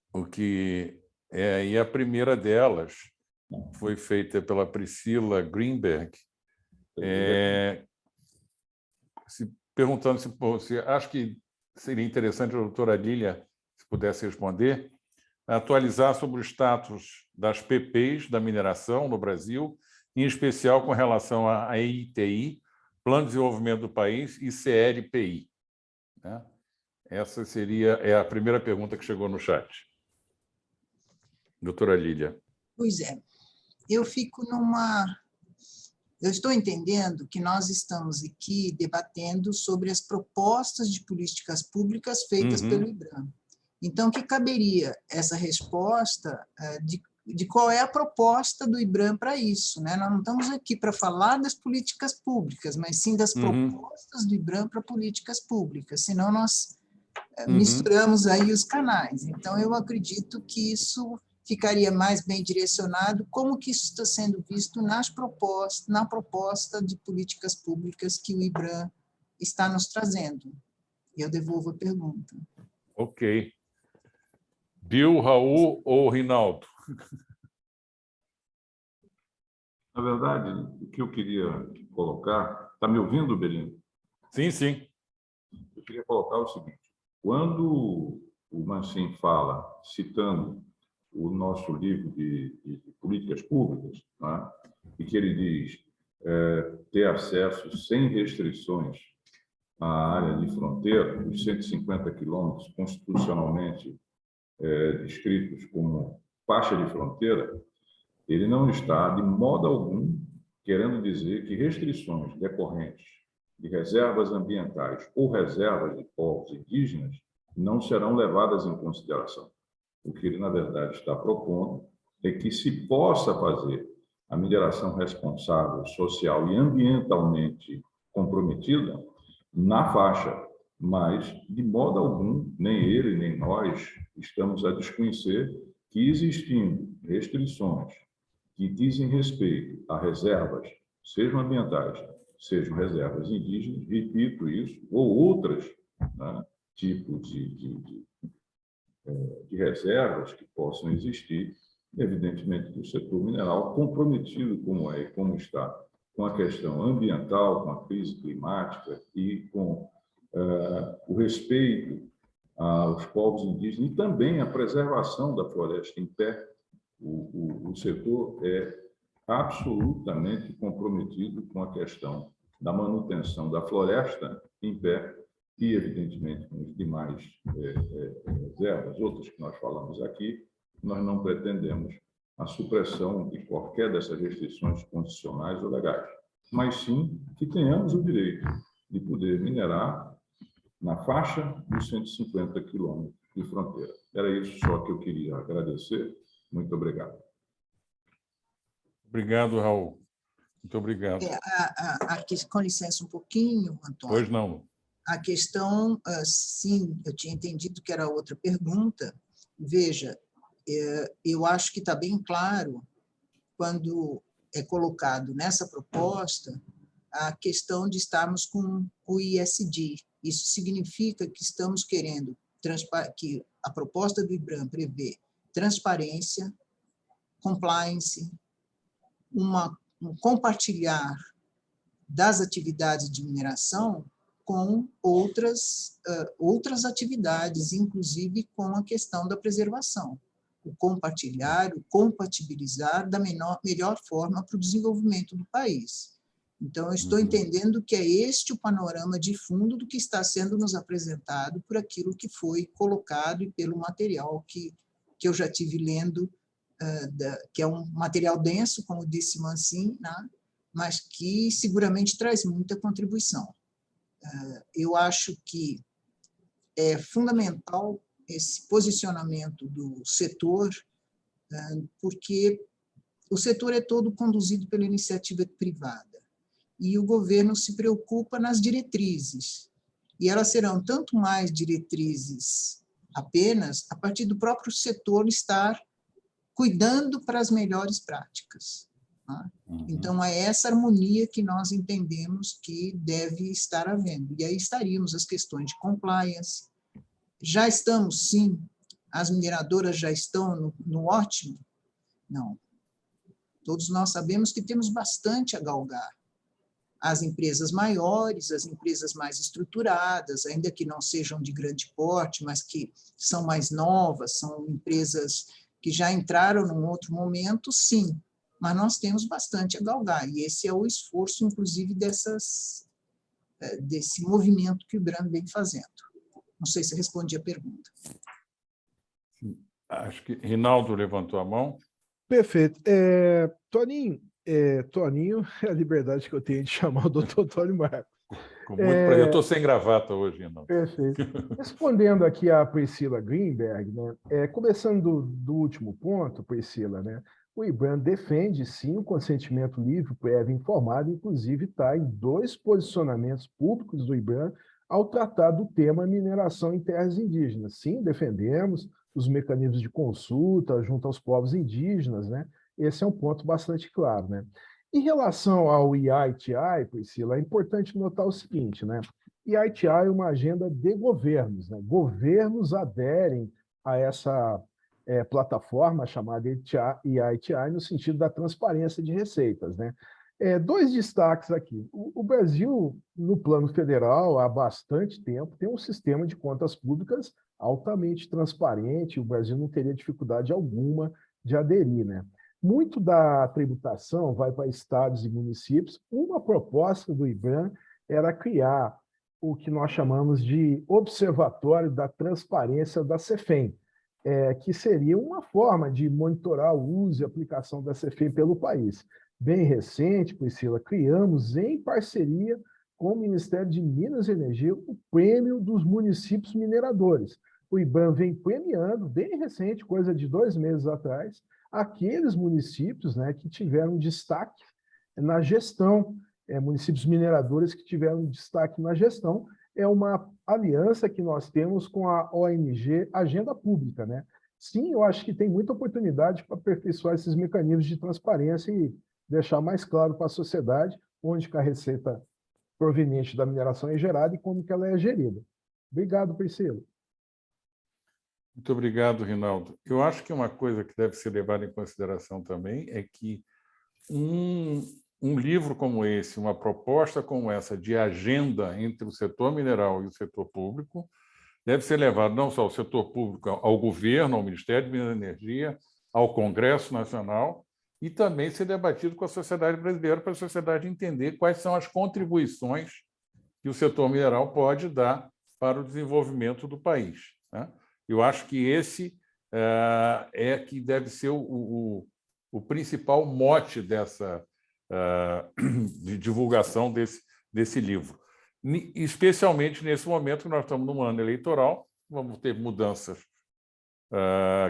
a primeira delas foi feita pela Priscila Greenberg, perguntando se acho que seria interessante a doutora Lília, se pudesse responder, atualizar sobre o status das PPs da mineração no Brasil, em especial com relação à EITI, Plano de Desenvolvimento do País, e CLPI, né? Essa é a primeira pergunta que chegou no chat. Doutora Lília. Pois é. Eu estou entendendo que nós estamos aqui debatendo sobre as propostas de políticas públicas feitas pelo IBRAM. Então, que caberia essa resposta de qual é a proposta do IBRAM para isso, né? Nós não estamos aqui para falar das políticas públicas, mas sim das propostas do IBRAM para políticas públicas, senão nós misturamos aí os canais. Então, eu acredito que isso ficaria mais bem direcionado, como que isso está sendo visto na proposta de políticas públicas que o IBRAM está nos trazendo. Eu devolvo a pergunta. Ok. Bill, Raul ou Rinaldo? Na verdade, o que eu queria colocar... Está me ouvindo, Belino? Sim, sim. Eu queria colocar o seguinte. Quando o Mancin fala, citando o nosso livro de políticas públicas, né, e que ele diz ter acesso sem restrições à área de fronteira, os 150 quilômetros constitucionalmente descritos como faixa de fronteira, ele não está, de modo algum, querendo dizer que restrições decorrentes de reservas ambientais ou reservas de povos indígenas não serão levadas em consideração. O que ele, na verdade, está propondo é que se possa fazer a mineração responsável, social e ambientalmente comprometida na faixa, mas, de modo algum, nem ele nem nós estamos a desconhecer que, existindo restrições que dizem respeito a reservas, sejam ambientais, sejam reservas indígenas, repito isso, ou outros, né, tipos de reservas que possam existir, evidentemente, do setor mineral, comprometido como é e como está com a questão ambiental, com a crise climática e com o respeito aos povos indígenas e também a preservação da floresta em pé. O setor é absolutamente comprometido com a questão da manutenção da floresta em pé e, evidentemente, com os demais reservas, outras que nós falamos aqui. Nós não pretendemos a supressão de qualquer dessas restrições constitucionais ou legais, mas sim que tenhamos o direito de poder minerar na faixa dos 150 quilômetros de fronteira. Era isso só que eu queria agradecer. Muito obrigado. Obrigado, Raul. Muito obrigado. Com licença um pouquinho, Antônio. Pois não. A questão, sim, eu tinha entendido que era outra pergunta. Veja, eu acho que está bem claro quando é colocado nessa proposta a questão de estarmos com o ISD. Isso significa que estamos querendo que a proposta do IBRAM prevê transparência, compliance, um compartilhar das atividades de mineração com outras atividades, inclusive com a questão da preservação. O compartilhar, o compatibilizar da melhor forma para o desenvolvimento do país. Então, eu estou entendendo que é este o panorama de fundo do que está sendo nos apresentado por aquilo que foi colocado e pelo material que eu já tive lendo, que é um material denso, como disse Mancin, né? Mas que seguramente traz muita contribuição. Eu acho que é fundamental esse posicionamento do setor, porque o setor é todo conduzido pela iniciativa privada, e o governo se preocupa nas diretrizes, e elas serão tanto mais diretrizes apenas a partir do próprio setor estar cuidando para as melhores práticas. Tá? Então, é essa harmonia que nós entendemos que deve estar havendo. E aí estaríamos as questões de compliance. Já estamos, sim, as mineradoras já estão no ótimo? Não. Todos nós sabemos que temos bastante a galgar. As empresas maiores, as empresas mais estruturadas, ainda que não sejam de grande porte, mas que são mais novas, são empresas que já entraram num outro momento, sim, mas nós temos bastante a galgar, e esse é o esforço, inclusive, desse movimento que o IBRAM vem fazendo. Não sei se respondi a pergunta. Acho que Rinaldo levantou a mão. Perfeito. Toninho, é a liberdade que eu tenho de chamar o doutor Tony Marcos. Com muito prazer. Eu estou sem gravata hoje, Rinaldo. Perfeito. Respondendo aqui a Priscila Greenberg, né, começando do último ponto, Priscila, né, o IBRAM defende, sim, o consentimento livre, prévio e informado, inclusive está em 2 posicionamentos públicos do IBRAM ao tratar do tema mineração em terras indígenas. Sim, defendemos os mecanismos de consulta junto aos povos indígenas, né? Esse é um ponto bastante claro, né? Em relação ao IITI, Priscila, é importante notar o seguinte, né? IITI é uma agenda de governos, né? Governos aderem a essa plataforma chamada IITI no sentido da transparência de receitas, né? 2 destaques aqui. O Brasil, no plano federal, há bastante tempo, tem um sistema de contas públicas altamente transparente, o Brasil não teria dificuldade alguma de aderir, né? Muito da tributação vai para estados e municípios. Uma proposta do IBRAM era criar o que nós chamamos de Observatório da Transparência da CEFEM, que seria uma forma de monitorar o uso e aplicação da CEFEM pelo país. Bem recente, Priscila, criamos em parceria com o Ministério de Minas e Energia o Prêmio dos Municípios Mineradores. O IBRAM vem premiando, bem recente, coisa de 2 meses atrás, aqueles municípios, né, que tiveram destaque na gestão, municípios mineradores que tiveram destaque na gestão. É uma aliança que nós temos com a ONG Agenda Pública, né? Sim, eu acho que tem muita oportunidade para aperfeiçoar esses mecanismos de transparência e deixar mais claro para a sociedade onde que a receita proveniente da mineração é gerada e como que ela é gerida. Obrigado, Priscila. Muito obrigado, Rinaldo. Eu acho que uma coisa que deve ser levada em consideração também é que um livro como esse, uma proposta como essa de agenda entre o setor mineral e o setor público, deve ser levado não só ao setor público, ao governo, ao Ministério de Minas e Energia, ao Congresso Nacional, e também ser debatido com a sociedade brasileira, para a sociedade entender quais são as contribuições que o setor mineral pode dar para o desenvolvimento do país, né? Eu acho que esse que deve ser o principal mote de divulgação desse livro. Especialmente nesse momento que nós estamos num ano eleitoral, vamos ter mudanças,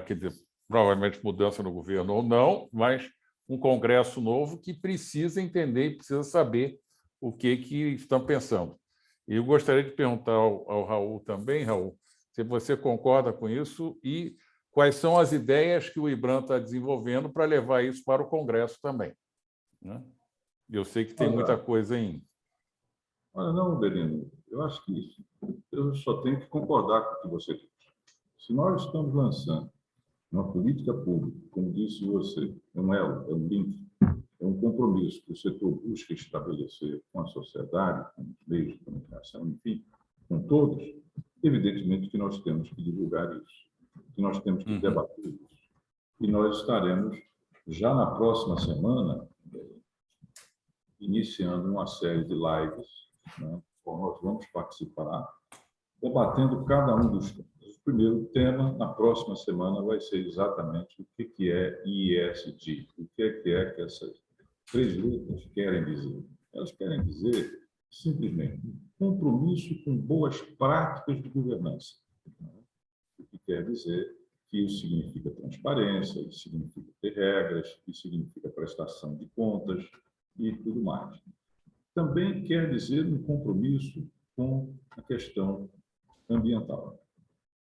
quer dizer, provavelmente mudança no governo ou não, mas um Congresso novo que precisa entender e precisa saber o que estão pensando. E eu gostaria de perguntar ao Raul também, Raul, se você concorda com isso e quais são as ideias que o IBRAM está desenvolvendo para levar isso para o Congresso também, né? Eu sei que tem muita coisa em... Olha, não, Berino, eu acho que eu só tenho que concordar com o que você disse. Se nós estamos lançando uma política pública, como disse você, é um elo, é um link, é um compromisso que o setor busca estabelecer com a sociedade, com os meios de comunicação, enfim, com todos, evidentemente que nós temos que divulgar isso, que nós temos que debater isso. E nós estaremos, já na próxima semana, iniciando uma série de lives, né, onde nós vamos participar, debatendo cada um dos temas. O primeiro tema, na próxima semana, vai ser exatamente o que é ESG, o que é que essas 3 letras querem dizer. Elas querem dizer, simplesmente, um compromisso com boas práticas de governança. O que quer dizer que isso significa transparência, isso significa ter regras, isso significa prestação de contas e tudo mais. Também quer dizer um compromisso com a questão ambiental.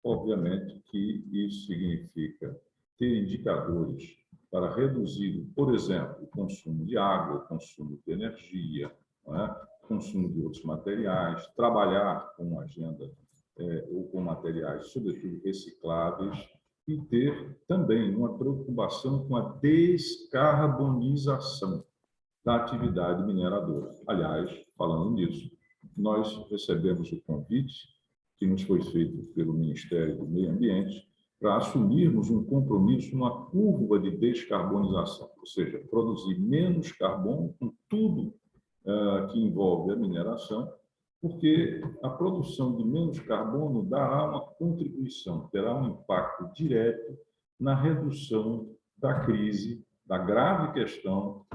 Obviamente que isso significa ter indicadores para reduzir, por exemplo, o consumo de água, o consumo de energia, não é? O consumo de outros materiais, trabalhar com uma agenda ou com materiais, sobretudo recicláveis, e ter também uma preocupação com a descarbonização da atividade mineradora. Aliás, falando nisso, nós recebemos o convite que nos foi feito pelo Ministério do Meio Ambiente para assumirmos um compromisso, uma curva de descarbonização, ou seja, produzir menos carbono com tudo que envolve a mineração, porque a produção de menos carbono dará uma contribuição, terá um impacto direto na redução da crise, da grave questão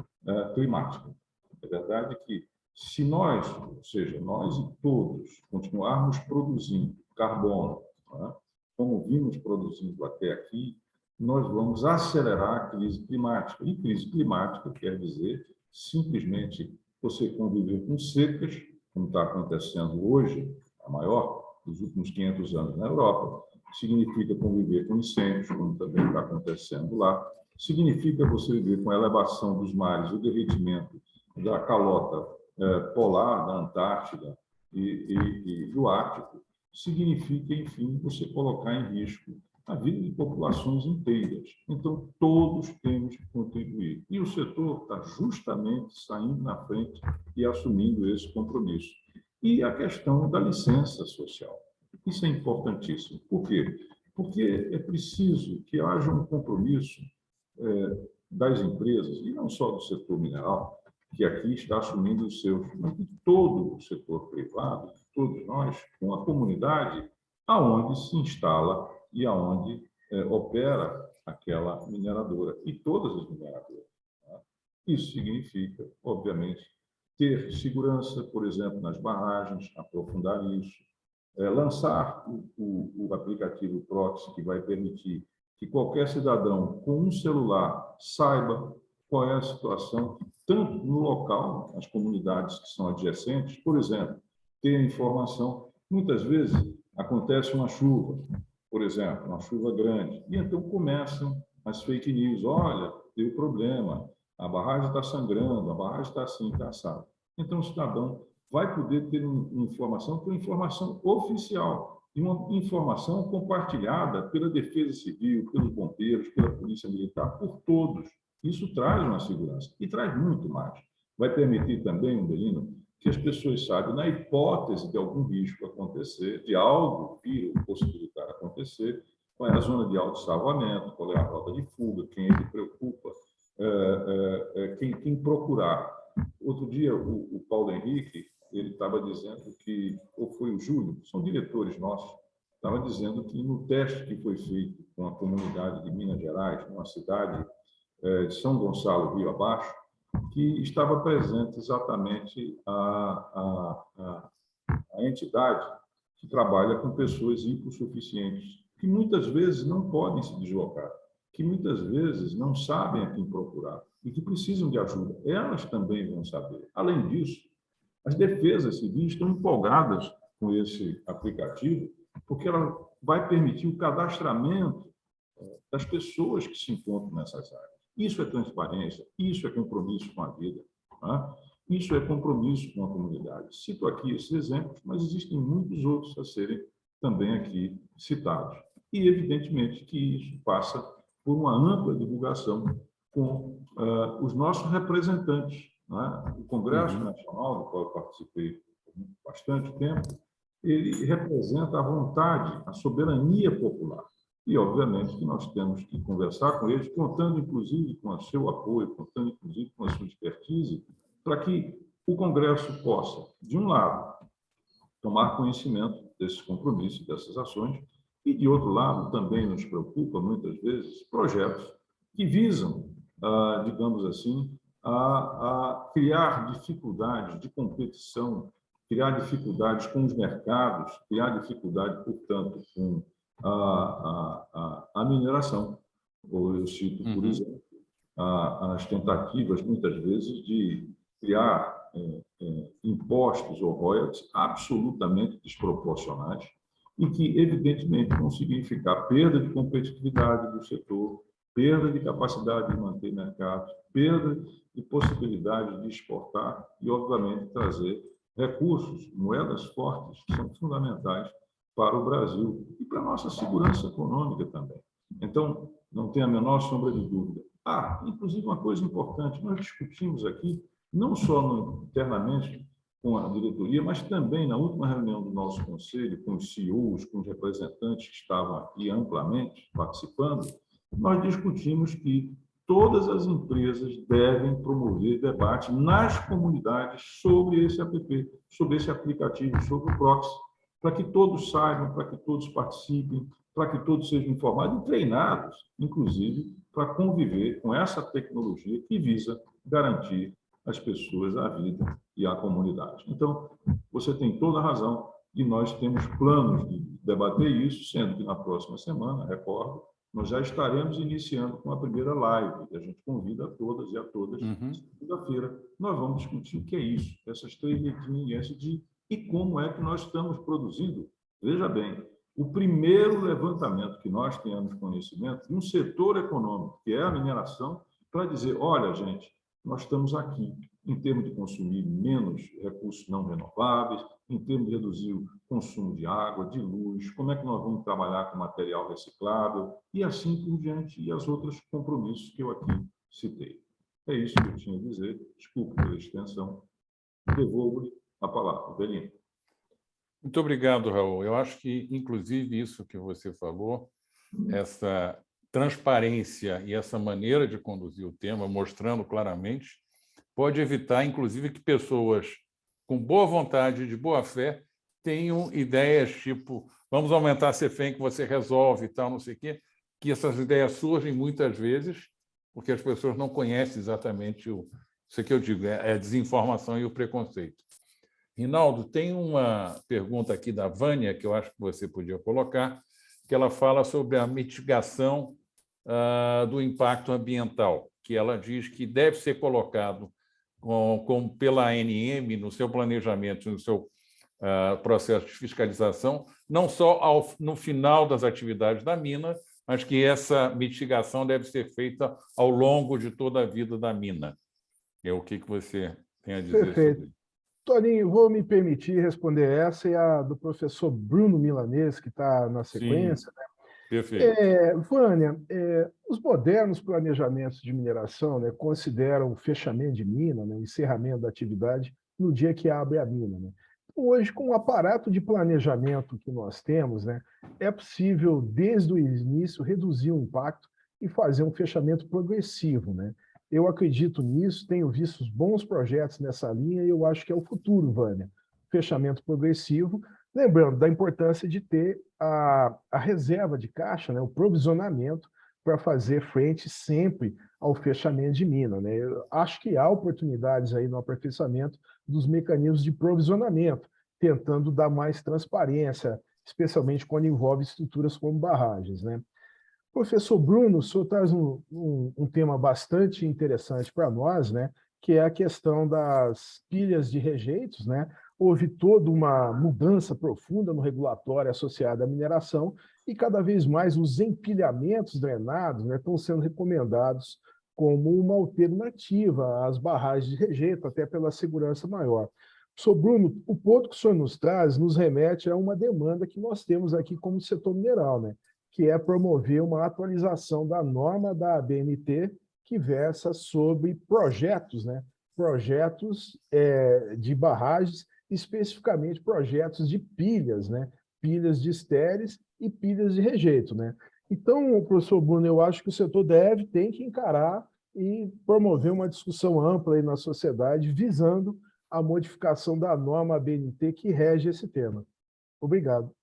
climática. É verdade que, se nós, ou seja, nós e todos, continuarmos produzindo carbono, né, como vimos produzindo até aqui, nós vamos acelerar a crise climática. E crise climática quer dizer simplesmente você conviver com secas, como está acontecendo hoje, a maior dos últimos 500 anos na Europa, significa conviver com incêndios, como também está acontecendo lá, significa você viver com a elevação dos mares, o derretimento da calota polar da Antártida e do Ártico, significa, enfim, você colocar em risco a vida de populações inteiras. Então, todos temos que contribuir. E o setor está justamente saindo na frente e assumindo esse compromisso. E a questão da licença social. Isso é importantíssimo. Por quê? Porque é preciso que haja um compromisso das empresas, e não só do setor mineral, que aqui está assumindo os seus, mas de todo o setor privado, todos nós, com a comunidade, aonde se instala e aonde opera aquela mineradora, e todas as mineradoras. Tá? Isso significa, obviamente, ter segurança, por exemplo, nas barragens, aprofundar isso, lançar o aplicativo Proxy, que vai permitir que qualquer cidadão com um celular saiba qual é a situação, tanto no local, nas comunidades que são adjacentes, por exemplo, ter a informação. Muitas vezes acontece uma chuva, por exemplo, uma chuva grande, e então começam as fake news. Olha, deu problema, a barragem está sangrando, a barragem está assim, está assado. Então o cidadão vai poder ter uma informação que é uma informação oficial, e uma informação compartilhada pela Defesa Civil, pelos bombeiros, pela Polícia Militar, por todos. Isso traz uma segurança e traz muito mais. Vai permitir também, Berino, que as pessoas saibam, na hipótese de algum risco acontecer, de algo vir ou possibilitar acontecer, qual é a zona de autossalvamento, qual é a rota de fuga, quem ele preocupa, quem procurar. Outro dia, o Paulo Henrique, ele estava dizendo que, ou foi o Júlio, são diretores nossos, estava dizendo que no teste que foi feito com a comunidade de Minas Gerais, numa cidade de São Gonçalo, Rio Abaixo, que estava presente exatamente a entidade que trabalha com pessoas hipossuficientes, que muitas vezes não podem se deslocar. que muitas vezes não sabem a quem procurar e que precisam de ajuda. Elas também vão saber. Além disso, as defesas civis estão empolgadas com esse aplicativo, porque ela vai permitir o cadastramento das pessoas que se encontram nessas áreas. Isso é transparência, isso é compromisso com a vida, né? Isso é compromisso com a comunidade. Cito aqui esses exemplos, mas existem muitos outros a serem também aqui citados. E, evidentemente, que isso passa por uma ampla divulgação com os nossos representantes, né? O Congresso Nacional, do qual eu participei por bastante tempo, ele representa a vontade, a soberania popular. E, obviamente, que nós temos que conversar com eles, contando, inclusive, com o seu apoio, contando, inclusive, com a sua expertise, para que o Congresso possa, de um lado, tomar conhecimento desses compromissos, dessas ações, e, de outro lado, também nos preocupa, muitas vezes, projetos que visam, digamos assim, a criar dificuldades de competição, criar dificuldades com os mercados, criar dificuldade, portanto, com a mineração. Ou eu cito, por exemplo, as tentativas, muitas vezes, de criar impostos ou royalties absolutamente desproporcionais e que, evidentemente, vão significar perda de competitividade do setor, perda de capacidade de manter mercados, perda de possibilidade de exportar e, obviamente, trazer recursos, moedas fortes, que são fundamentais para o Brasil e para a nossa segurança econômica também. Então, não tem a menor sombra de dúvida. Inclusive, uma coisa importante, nós discutimos aqui, não só internamente com a diretoria, mas também na última reunião do nosso conselho, com os CEOs, com os representantes que estavam aqui amplamente participando, nós discutimos que todas as empresas devem promover debate nas comunidades sobre esse app, sobre esse aplicativo, sobre o Proxy, para que todos saibam, para que todos participem, para que todos sejam informados e treinados, inclusive, para conviver com essa tecnologia que visa garantir às pessoas a vida e a comunidade. Então, você tem toda a razão e nós temos planos de debater isso, sendo que na próxima semana, recordo, nós já estaremos iniciando com a primeira live, que a gente convida a todas e a todas. Segunda-feira, nós vamos discutir o que é isso, essas 3 letrinhas de e como é que nós estamos produzindo. Veja bem, o primeiro levantamento que nós tenhamos conhecimento de um setor econômico, que é a mineração, para dizer, olha, gente, nós estamos aqui em termos de consumir menos recursos não renováveis, em termos de reduzir o consumo de água, de luz, como é que nós vamos trabalhar com material reciclável e assim por diante, e os outros compromissos que eu aqui citei. É isso que eu tinha a dizer. Desculpe pela extensão. Devolvo-lhe a palavra. Belino. Muito obrigado, Raul. Eu acho que, inclusive, isso que você falou, essa transparência e essa maneira de conduzir o tema, mostrando claramente, pode evitar, inclusive, que pessoas com boa vontade, de boa fé, tenham ideias tipo vamos aumentar a CEFEM que você resolve e tal, não sei o quê, que essas ideias surgem muitas vezes porque as pessoas não conhecem exatamente isso que eu digo, é a desinformação e o preconceito. Rinaldo, tem uma pergunta aqui da Vânia, que eu acho que você podia colocar, que ela fala sobre a mitigação do impacto ambiental, que ela diz que deve ser colocado pela ANM no seu planejamento, no seu processo de fiscalização, não só no final das atividades da mina, mas que essa mitigação deve ser feita ao longo de toda a vida da mina. O que você tem a dizer Perfeito. sobre isso? Toninho, vou me permitir responder essa e a do professor Bruno Milanês, que está na sequência. Sim, né? Perfeito. Vânia, os modernos planejamentos de mineração, né, consideram o fechamento de mina, né, o encerramento da atividade no dia que abre a mina. Né? Então, hoje, com o aparato de planejamento que nós temos, né, é possível, desde o início, reduzir o impacto e fazer um fechamento progressivo. Né? Eu acredito nisso, tenho visto bons projetos nessa linha e eu acho que é o futuro, Vânia. Fechamento progressivo, lembrando da importância de ter a reserva de caixa, né, o provisionamento, para fazer frente sempre ao fechamento de mina. Né? Eu acho que há oportunidades aí no aperfeiçoamento dos mecanismos de provisionamento, tentando dar mais transparência, especialmente quando envolve estruturas como barragens. Né? Professor Bruno, o senhor traz um tema bastante interessante para nós, né? Que é a questão das pilhas de rejeitos, né? Houve toda uma mudança profunda no regulatório associado à mineração e cada vez mais os empilhamentos drenados, né, estão sendo recomendados como uma alternativa às barragens de rejeito, até pela segurança maior. Professor Bruno, o ponto que o senhor nos traz nos remete a uma demanda que nós temos aqui como setor mineral, né? Que é promover uma atualização da norma da ABNT que versa sobre projetos, né? Projetos de barragens, especificamente projetos de pilhas, né? Pilhas de estéreis e pilhas de rejeito, né? Então, professor Bruno, eu acho que o setor tem que encarar e promover uma discussão ampla aí na sociedade, visando a modificação da norma ABNT que rege esse tema. Obrigado.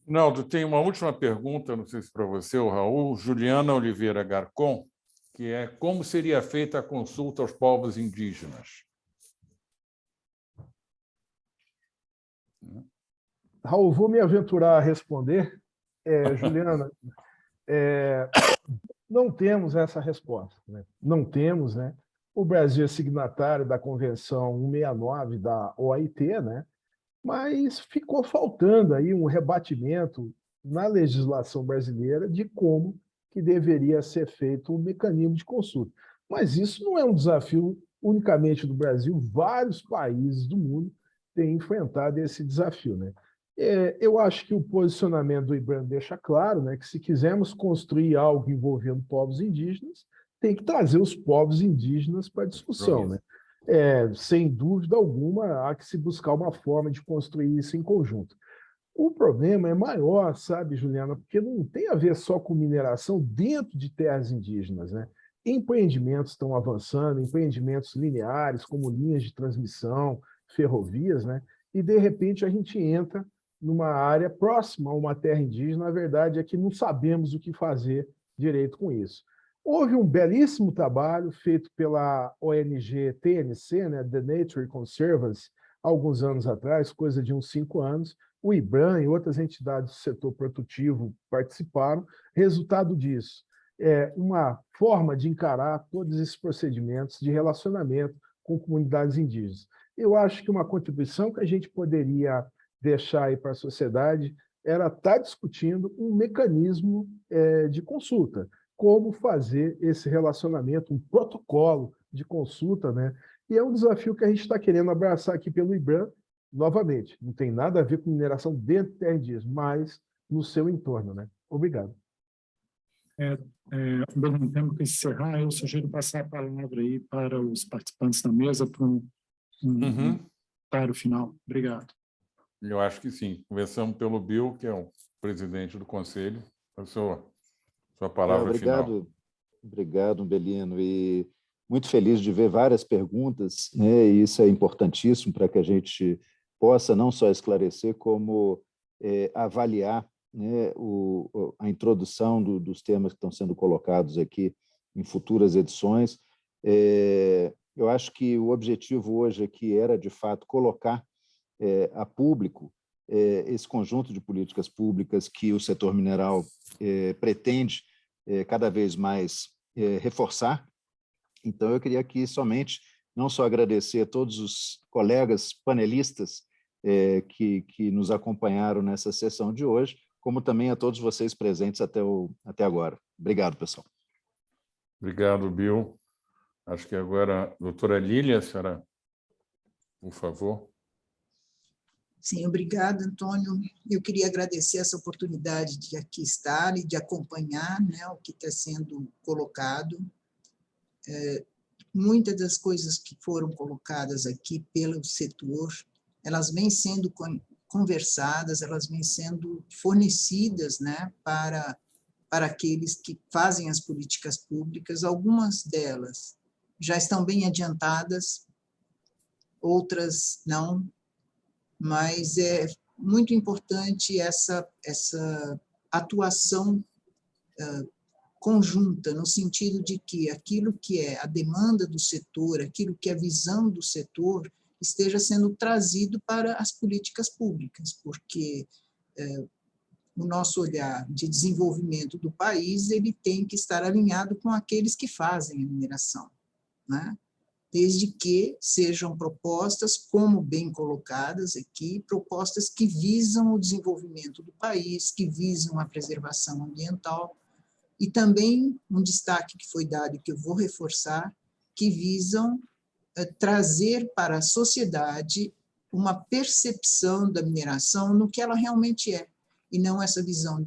Naldo, tem uma última pergunta, não sei se para você ou Raul, Juliana Oliveira Garcon, que é como seria feita a consulta aos povos indígenas? Raul, vou me aventurar a responder. Juliana, não temos essa resposta, né? Não temos, né? O Brasil é signatário da Convenção 169 da OIT, né? Mas ficou faltando aí um rebatimento na legislação brasileira de como que deveria ser feito um mecanismo de consulta. Mas isso não é um desafio unicamente do Brasil, vários países do mundo têm enfrentado esse desafio, né? Eu acho que o posicionamento do IBRAM deixa claro, né, que se quisermos construir algo envolvendo povos indígenas, tem que trazer os povos indígenas para a discussão, né? Sem dúvida alguma, há que se buscar uma forma de construir isso em conjunto. O problema é maior, sabe, Juliana, porque não tem a ver só com mineração dentro de terras indígenas, né? Empreendimentos estão avançando, empreendimentos lineares, como linhas de transmissão, ferrovias, né? E, de repente, a gente entra numa área próxima a uma terra indígena. A verdade é que não sabemos o que fazer direito com isso. Houve um belíssimo trabalho feito pela ONG TNC, né, The Nature Conservancy, alguns anos atrás, coisa de uns 5 anos. O IBRAM e outras entidades do setor produtivo participaram. Resultado disso é uma forma de encarar todos esses procedimentos de relacionamento com comunidades indígenas. Eu acho que uma contribuição que a gente poderia deixar aí para a sociedade era estar discutindo um mecanismo de consulta, como fazer esse relacionamento, um protocolo de consulta, né? E é um desafio que a gente está querendo abraçar aqui pelo IBRAM, novamente, não tem nada a ver com mineração dentro de terra indígena, mas no seu entorno, né? Obrigado. Bem, temos que encerrar. Eu sugiro passar a palavra aí para os participantes da mesa para um comentário final. Obrigado. Eu acho que sim. Começamos pelo Bill, que é o presidente do conselho. Sua palavra final. Obrigado, Umbelino. E muito feliz de ver várias perguntas, né? E isso é importantíssimo para que a gente possa não só esclarecer, como avaliar, né, a introdução dos temas que estão sendo colocados aqui em futuras edições. Eu acho que o objetivo hoje aqui era, de fato, colocar a público esse conjunto de políticas públicas que o setor mineral pretende cada vez mais reforçar. Então, eu queria aqui somente não só agradecer a todos os colegas panelistas que nos acompanharam nessa sessão de hoje, como também a todos vocês presentes até agora. Obrigado, pessoal. Obrigado, Bill. Acho que agora a doutora Lília, a senhora, por favor. Sim, obrigada, Antônio. Eu queria agradecer essa oportunidade de aqui estar e de acompanhar, né, o que está sendo colocado. Muitas das coisas que foram colocadas aqui pelo setor, elas vêm sendo conversadas, elas vêm sendo fornecidas, né, para aqueles que fazem as políticas públicas. Algumas delas já estão bem adiantadas, outras não, mas é muito importante essa atuação conjunta, no sentido de que aquilo que é a demanda do setor, aquilo que é a visão do setor, esteja sendo trazido para as políticas públicas, porque o nosso olhar de desenvolvimento do país, ele tem que estar alinhado com aqueles que fazem a mineração, né? Desde que sejam propostas, como bem colocadas aqui, propostas que visam o desenvolvimento do país, que visam a preservação ambiental, e também um destaque que foi dado e que eu vou reforçar, que visam trazer para a sociedade uma percepção da mineração no que ela realmente é, e não essa visão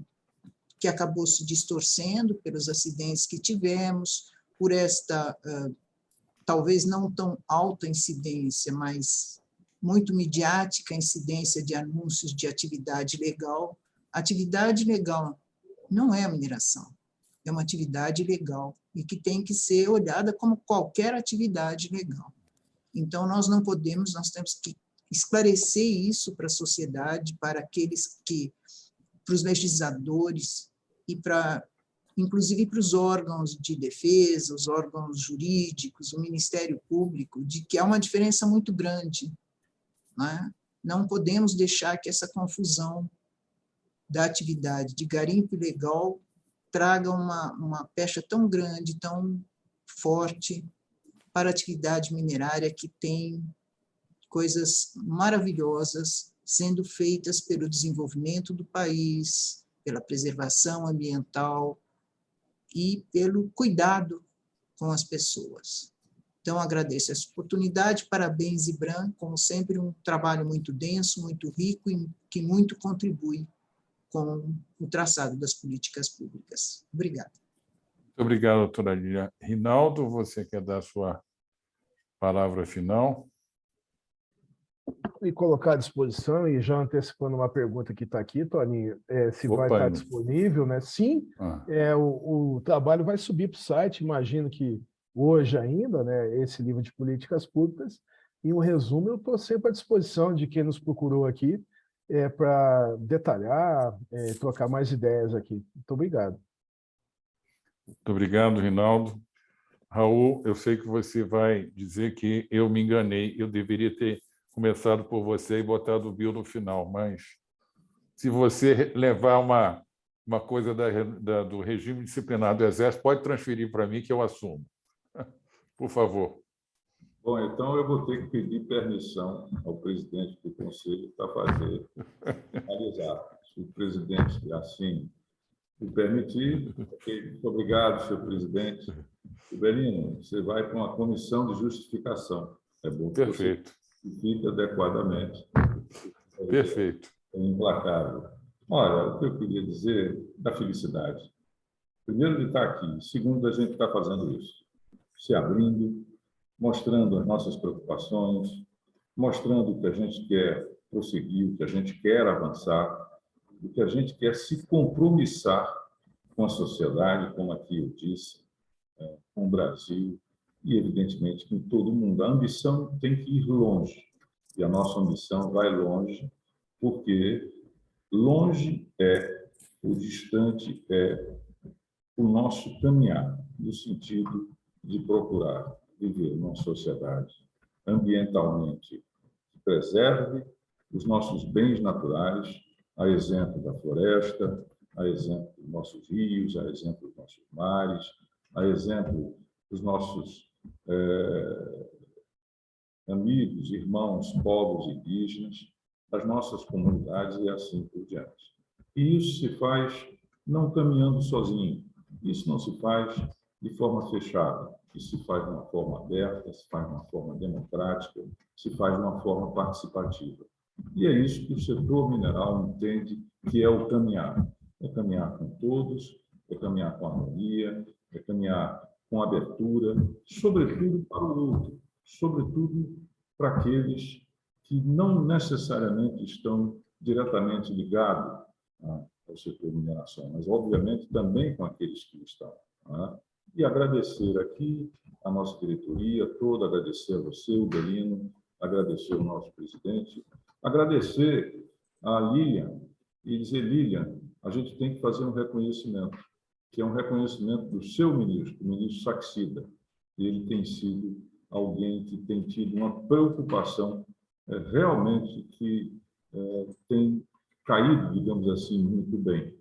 que acabou se distorcendo pelos acidentes que tivemos, por esta, talvez não tão alta incidência, mas muito midiática incidência de anúncios de atividade legal. Atividade legal não é a mineração, é uma atividade legal e que tem que ser olhada como qualquer atividade legal. Então, nós temos que esclarecer isso para a sociedade, para aqueles que, para os legisladores e inclusive para os órgãos de defesa, os órgãos jurídicos, o Ministério Público, de que há uma diferença muito grande, né? Não podemos deixar que essa confusão da atividade de garimpo ilegal traga uma pecha tão grande, tão forte para a atividade minerária, que tem coisas maravilhosas sendo feitas pelo desenvolvimento do país, pela preservação ambiental e pelo cuidado com as pessoas. Então, agradeço essa oportunidade, parabéns, IBRAM, como sempre, um trabalho muito denso, muito rico e que muito contribui com o traçado das políticas públicas. Obrigada. Muito obrigado, doutora Lília. Rinaldo, você quer dar a sua palavra final? E colocar à disposição, e já antecipando uma pergunta que está aqui, Toninho, se vai Opa, estar disponível, né? Sim, o trabalho vai subir para o site, imagino que hoje ainda, né, esse livro de políticas públicas, e um resumo eu estou sempre à disposição de quem nos procurou aqui para detalhar, trocar mais ideias aqui. Muito obrigado. Muito obrigado, Rinaldo. Raul, eu sei que você vai dizer que eu me enganei, eu deveria ter começado por você e botado o Bill no final, mas se você levar uma coisa do regime disciplinar do Exército, pode transferir para mim que eu assumo. Por favor. Bom, então eu vou ter que pedir permissão ao presidente do Conselho para finalizar. Se o presidente assim o permitir. Muito obrigado, senhor presidente. Belino, você vai para uma comissão de justificação. É bom que Perfeito. Você justifique adequadamente. Perfeito. É implacável. Olha, o que eu queria dizer da felicidade. Primeiro, de estar aqui. Segundo, a gente está fazendo isso. Se abrindo, mostrando as nossas preocupações, mostrando o que a gente quer prosseguir, o que a gente quer avançar, o que a gente quer se compromissar com a sociedade, como aqui eu disse, com o Brasil e, evidentemente, com todo mundo. A ambição tem que ir longe, e a nossa ambição vai longe, porque longe é o distante, é o nosso caminhar, no sentido de procurar viver numa sociedade ambientalmente que preserve os nossos bens naturais, a exemplo da floresta, a exemplo dos nossos rios, a exemplo dos nossos mares, a exemplo dos nossos amigos, irmãos, povos indígenas, das nossas comunidades e assim por diante. E isso se faz não caminhando sozinho, isso não se faz de forma fechada, isso se faz de uma forma aberta, se faz de uma forma democrática, se faz de uma forma participativa. E é isso que o setor mineral entende que é o caminhar. É caminhar com todos, é caminhar com harmonia, é caminhar com abertura, sobretudo para o outro, sobretudo para aqueles que não necessariamente estão diretamente ligados ao setor de mineração, mas, obviamente, também com aqueles que estão. E agradecer aqui a nossa diretoria toda, agradecer a você, o Belino, agradecer ao nosso presidente, agradecer a Lilian e dizer, Lilian, a gente tem que fazer um reconhecimento, que é um reconhecimento do seu ministro, o ministro Saxida. Ele tem sido alguém que tem tido uma preocupação realmente que tem caído, digamos assim, muito bem,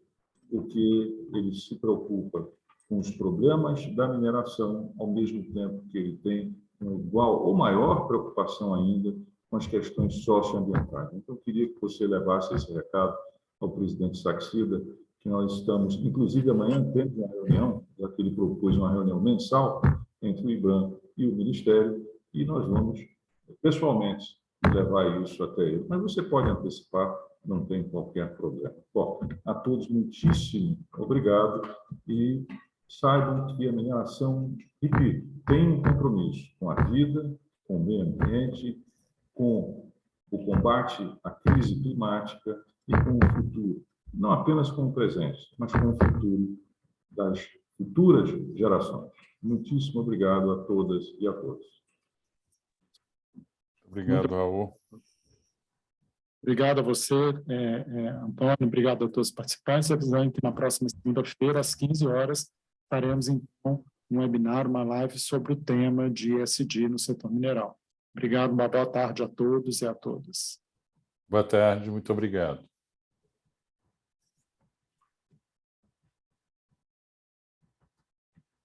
porque ele se preocupa com os problemas da mineração, ao mesmo tempo que ele tem uma igual ou maior preocupação ainda com as questões socioambientais. Então, eu queria que você levasse esse recado ao presidente Saxida, que nós estamos, inclusive amanhã temos uma reunião, já que ele propôs uma reunião mensal entre o IBRAM e o Ministério, e nós vamos pessoalmente levar isso até ele. Mas você pode antecipar, não tem qualquer problema. Bom, a todos muitíssimo obrigado e saibam que a mineração, repito, tem um compromisso com a vida, com o meio ambiente, com o combate à crise climática e com o futuro, não apenas com o presente, mas com o futuro das futuras gerações. Muitíssimo obrigado a todas e a todos. Obrigado, Raul. Obrigado a você, Antônio, obrigado a todos os participantes. Avisando que na próxima segunda-feira, às 15 horas, faremos, então, um webinar, uma live sobre o tema de ESG no setor mineral. Obrigado, uma boa tarde a todos e a todas. Boa tarde, muito obrigado.